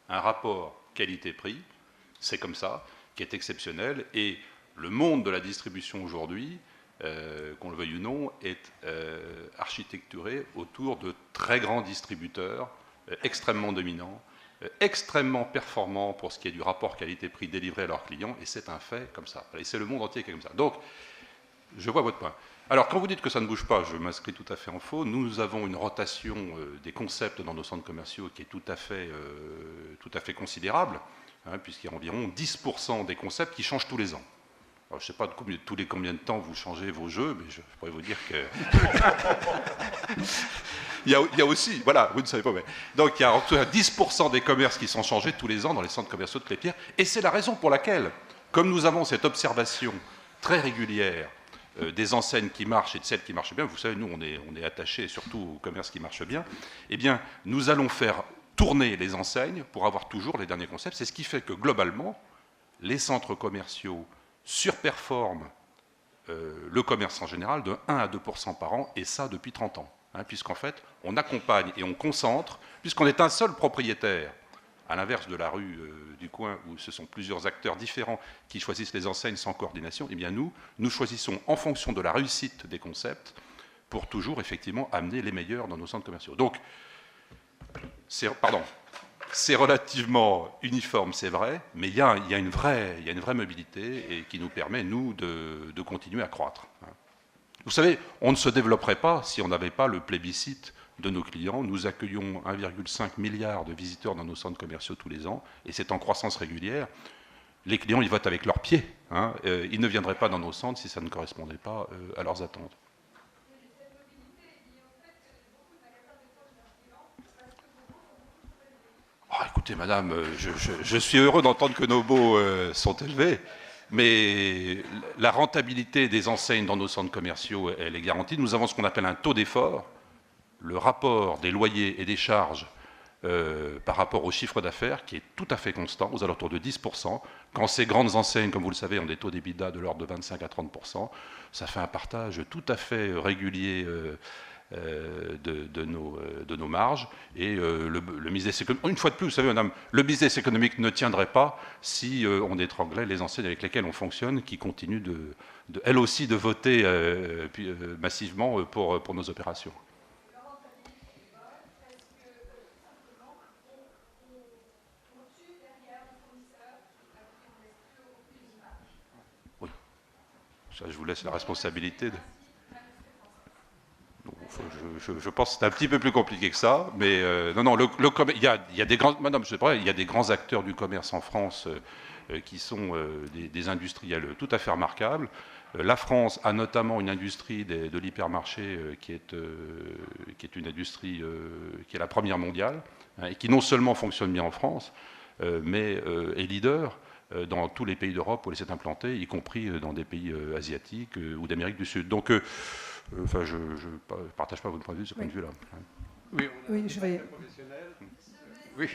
un rapport qualité-prix, c'est comme ça, qui est exceptionnel, et le monde de la distribution aujourd'hui, qu'on le veuille ou non, est architecturé autour de très grands distributeurs, extrêmement dominants, extrêmement performants pour ce qui est du rapport qualité-prix délivré à leurs clients, et c'est un fait comme ça. Et c'est le monde entier qui est comme ça. Donc, je vois votre point. Alors, quand vous dites que ça ne bouge pas, je m'inscris tout à fait en faux. Nous avons une rotation des concepts dans nos centres commerciaux qui est tout à fait considérable, hein, puisqu'il y a environ 10% des concepts qui changent tous les ans. Alors, je ne sais pas tous les combien de temps vous changez vos jeux, mais je pourrais vous dire que... il y a aussi, voilà, vous ne savez pas, mais... Donc il y a en tout cas 10% des commerces qui sont changés tous les ans dans les centres commerciaux de Clépierre, et c'est la raison pour laquelle, comme nous avons cette observation très régulière des enseignes qui marchent et de celles qui marchent bien, vous savez, nous on est attachés surtout au commerce qui marche bien, eh bien nous allons faire tourner les enseignes pour avoir toujours les derniers concepts. C'est ce qui fait que globalement, les centres commerciaux surperforment le commerce en général de 1 à 2% par an, et ça depuis 30 ans. Hein, puisqu'en fait, on accompagne et on concentre, puisqu'on est un seul propriétaire, à l'inverse de la rue du coin, où ce sont plusieurs acteurs différents qui choisissent les enseignes sans coordination, eh bien nous choisissons en fonction de la réussite des concepts pour toujours, effectivement, amener les meilleurs dans nos centres commerciaux. Donc, c'est relativement uniforme, c'est vrai, mais il y a une vraie mobilité et qui nous permet, nous, de continuer à croître. Vous savez, on ne se développerait pas si on n'avait pas le plébiscite de nos clients. Nous accueillons 1,5 milliard de visiteurs dans nos centres commerciaux tous les ans, et c'est en croissance régulière. les clients, ils votent avec leurs pieds. Hein. Ils ne viendraient pas dans nos centres si ça ne correspondait pas à leurs attentes. Oh, écoutez, madame, je suis heureux d'entendre que nos baux sont élevés, mais la rentabilité des enseignes dans nos centres commerciaux, elle est garantie. Nous avons ce qu'on appelle un taux d'effort, le rapport des loyers et des charges par rapport au chiffre d'affaires, qui est tout à fait constant, aux alentours de 10%. Quand ces grandes enseignes, comme vous le savez, ont des taux d'EBITDA de l'ordre de 25 à 30%, ça fait un partage tout à fait régulier de nos marges. Et le business économique, une fois de plus, vous savez, madame, le business économique ne tiendrait pas si on étranglait les enseignes avec lesquelles on fonctionne, qui continuent elles aussi de voter massivement pour nos opérations. Oui. Ça, je vous laisse la responsabilité de... Je pense que c'est un petit peu plus compliqué que ça, mais non, il y a des grands, madame, c'est vrai, il y a des grands acteurs du commerce en France qui sont des industriels tout à fait remarquables. La France a notamment une industrie de l'hypermarché qui est une industrie qui est la première mondiale, hein, et qui non seulement fonctionne bien en France, mais est leader dans tous les pays d'Europe où elle s'est implantée, y compris dans des pays asiatiques ou d'Amérique du Sud. Donc, enfin, je ne partage pas votre point de vue de ce point de vue-là. Oui, je vais... Oui.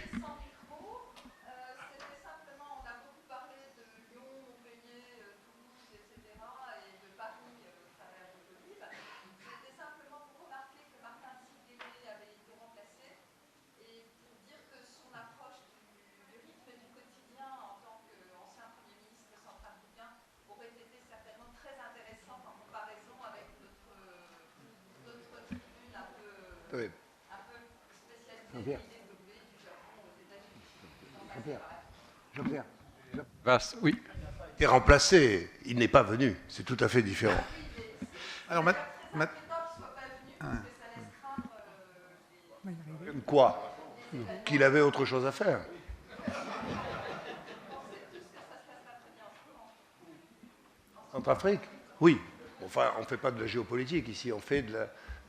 Oui. Jean-Pierre. Oui. Il est remplacé, il n'est pas venu, c'est tout à fait différent. Alors, Quoi? Qu'il avait autre chose à faire. Centrafrique? Oui. Enfin, on ne fait pas de la géopolitique ici, on fait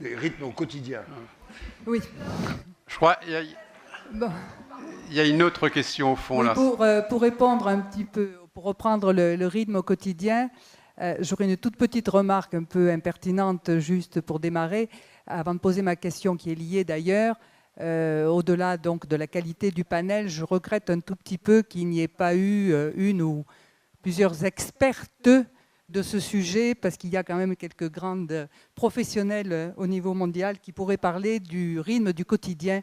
des rythmes au quotidien. Oui. Je crois qu'il y a une autre question au fond. Oui, là. Pour répondre un petit peu, pour reprendre le rythme au quotidien, j'aurais une toute petite remarque un peu impertinente juste pour démarrer, avant de poser ma question qui est liée d'ailleurs. Au-delà donc de la qualité du panel, je regrette un tout petit peu qu'il n'y ait pas eu une ou plusieurs expertes de ce sujet, parce qu'il y a quand même quelques grandes professionnels au niveau mondial qui pourraient parler du rythme du quotidien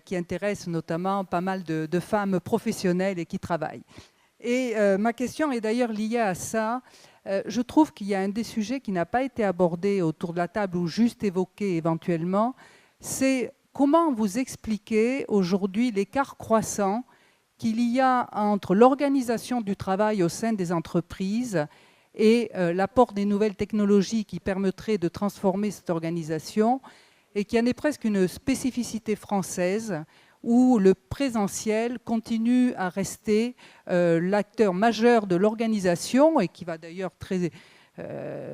qui intéresse notamment pas mal de femmes professionnelles et qui travaillent. Et ma question est d'ailleurs liée à ça. Je trouve qu'il y a un des sujets qui n'a pas été abordé autour de la table ou juste évoqué éventuellement, c'est comment vous expliquez aujourd'hui l'écart croissant qu'il y a entre l'organisation du travail au sein des entreprises et l'apport des nouvelles technologies qui permettraient de transformer cette organisation, et qui en est presque une spécificité française, où le présentiel continue à rester l'acteur majeur de l'organisation, et qui va d'ailleurs très...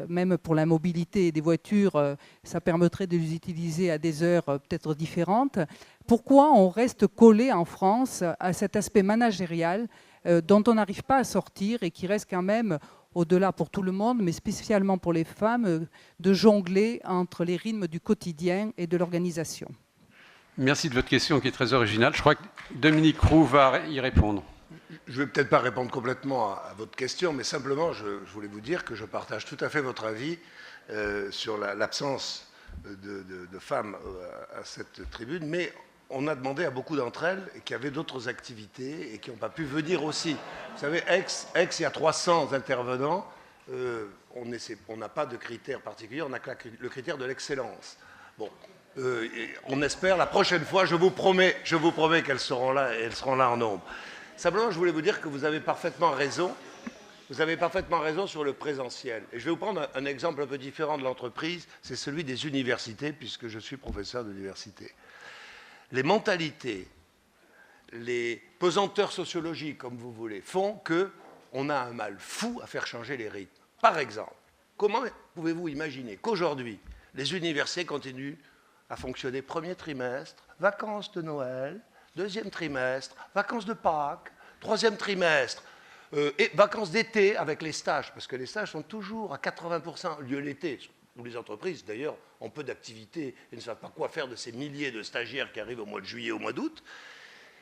même pour la mobilité des voitures, ça permettrait de les utiliser à des heures peut-être différentes. Pourquoi on reste collé en France à cet aspect managérial dont on n'arrive pas à sortir et qui reste quand même, au-delà pour tout le monde, mais spécialement pour les femmes, de jongler entre les rythmes du quotidien et de l'organisation? Merci de votre question qui est très originale. Je crois que Dominique Roux va y répondre. Je ne vais peut-être pas répondre complètement à votre question, mais simplement, je voulais vous dire que je partage tout à fait votre avis sur l'absence de femmes à cette tribune, mais on a demandé à beaucoup d'entre elles qui avaient d'autres activités et qui n'ont pas pu venir aussi. Vous savez, Aix, il y a 300 intervenants, on n'a pas de critères particuliers, on n'a que le critère de l'excellence. Bon, on espère, la prochaine fois, je vous promets qu'elles seront là, et elles seront là en nombre. Simplement, je voulais vous dire que vous avez parfaitement raison. Vous avez parfaitement raison sur le présentiel. Et je vais vous prendre un exemple un peu différent de l'entreprise, c'est celui des universités, puisque je suis professeur d'université. Les mentalités, les pesanteurs sociologiques, comme vous voulez, font que on a un mal fou à faire changer les rythmes. Par exemple, comment pouvez-vous imaginer qu'aujourd'hui, les universités continuent à fonctionner premier trimestre, vacances de Noël, deuxième trimestre, vacances de Pâques, troisième trimestre, et vacances d'été avec les stages, parce que les stages sont toujours à 80% lieu l'été, où les entreprises, d'ailleurs, ont peu d'activités et ne savent pas quoi faire de ces milliers de stagiaires qui arrivent au mois de juillet, au mois d'août.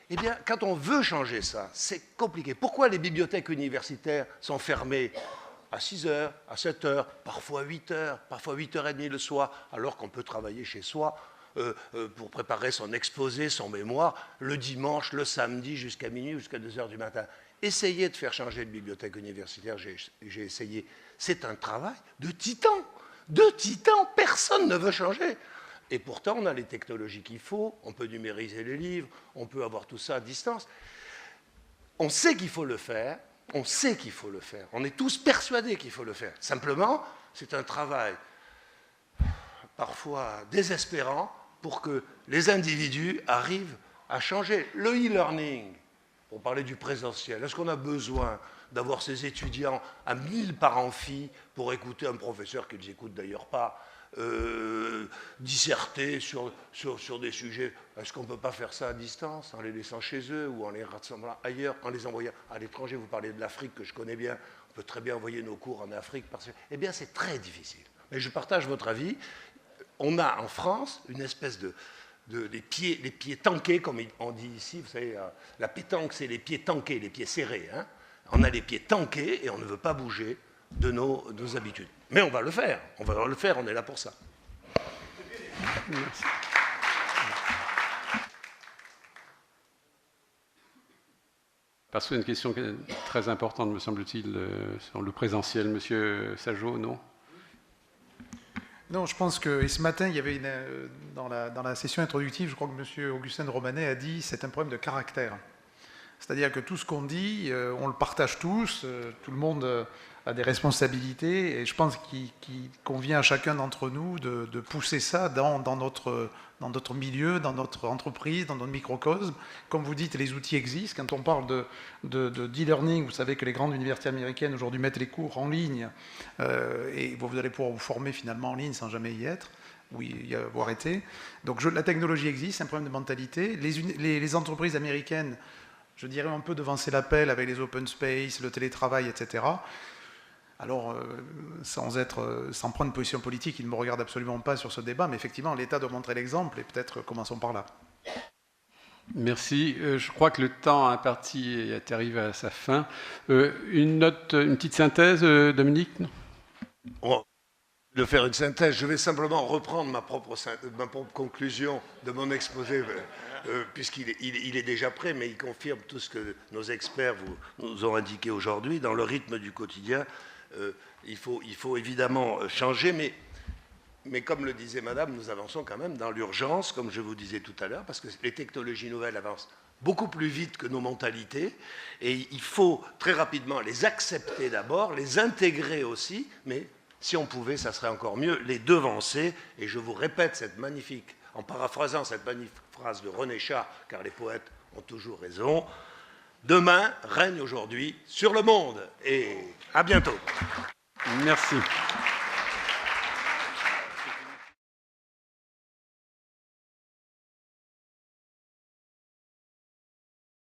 Eh bien, quand on veut changer ça, c'est compliqué. Pourquoi les bibliothèques universitaires sont fermées à 6 heures, à 7 heures, parfois 8 heures, parfois 8h30 le soir, alors qu'on peut travailler chez soi pour préparer son exposé, son mémoire, le dimanche, le samedi, jusqu'à minuit, jusqu'à 2 heures du matin. Essayez de faire changer une bibliothèque universitaire, j'ai essayé. C'est un travail de titan. De titan, personne ne veut changer. Et pourtant, on a les technologies qu'il faut, on peut numériser les livres, on peut avoir tout ça à distance. On sait qu'il faut le faire, on sait qu'il faut le faire. On est tous persuadés qu'il faut le faire. Simplement, c'est un travail parfois désespérant pour que les individus arrivent à changer. Le e-learning, pour parler du présentiel, est-ce qu'on a besoin d'avoir ces étudiants à 1000 par amphi pour écouter un professeur qu'ils n'écoutent d'ailleurs pas disserter sur des sujets? Est-ce qu'on ne peut pas faire ça à distance, en les laissant chez eux ou en les rassemblant ailleurs, en les envoyant à l'étranger? Vous parlez de l'Afrique que je connais bien, on peut très bien envoyer nos cours en Afrique. Eh bien, c'est très difficile. Mais je partage votre avis. On a en France une espèce les pieds tankés, comme on dit ici. Vous savez, la pétanque, c'est les pieds tankés, les pieds serrés. Hein. On a les pieds tankés et on ne veut pas bouger de nos habitudes. Mais on va le faire, on est là pour ça. Merci. Parce qu'il y a une question très importante, me semble-t-il, sur le présentiel. Monsieur Sajot, non? Non, je pense que ce matin, il y avait dans la session introductive, je crois que M. Augustin de Romanet a dit c'est un problème de caractère. C'est-à-dire que tout ce qu'on dit, on le partage tous, tout le monde a des responsabilités, et je pense qu'il convient à chacun d'entre nous de pousser ça dans notre milieu, dans notre entreprise, dans notre microcosme. Comme vous dites, les outils existent. Quand on parle d'e-learning, vous savez que les grandes universités américaines aujourd'hui mettent les cours en ligne, et vous allez pouvoir vous former finalement en ligne sans jamais y être, ou y avoir été. Donc la technologie existe, c'est un problème de mentalité. Les entreprises américaines, je dirais, un peu devancé l'appel avec les open space, le télétravail, etc. Alors, sans prendre une position politique, il ne me regarde absolument pas sur ce débat, mais effectivement, l'État doit montrer l'exemple, et peut-être commençons par là. Merci. Je crois que le temps imparti est arrivé à sa fin. Une petite synthèse, Dominique? De faire une synthèse, je vais simplement reprendre ma propre conclusion de mon exposé, puisqu'il est déjà prêt, mais il confirme tout ce que nos experts nous ont indiqué aujourd'hui. Dans le rythme du quotidien, il faut évidemment changer, mais comme le disait Madame, nous avançons quand même dans l'urgence, comme je vous disais tout à l'heure, parce que les technologies nouvelles avancent beaucoup plus vite que nos mentalités, et il faut très rapidement les accepter d'abord, les intégrer aussi, mais si on pouvait, ça serait encore mieux, les devancer. Et je vous répète en paraphrasant cette magnifique phrase de René Char, car les poètes ont toujours raison, demain règne aujourd'hui sur le monde. Et à bientôt. Merci.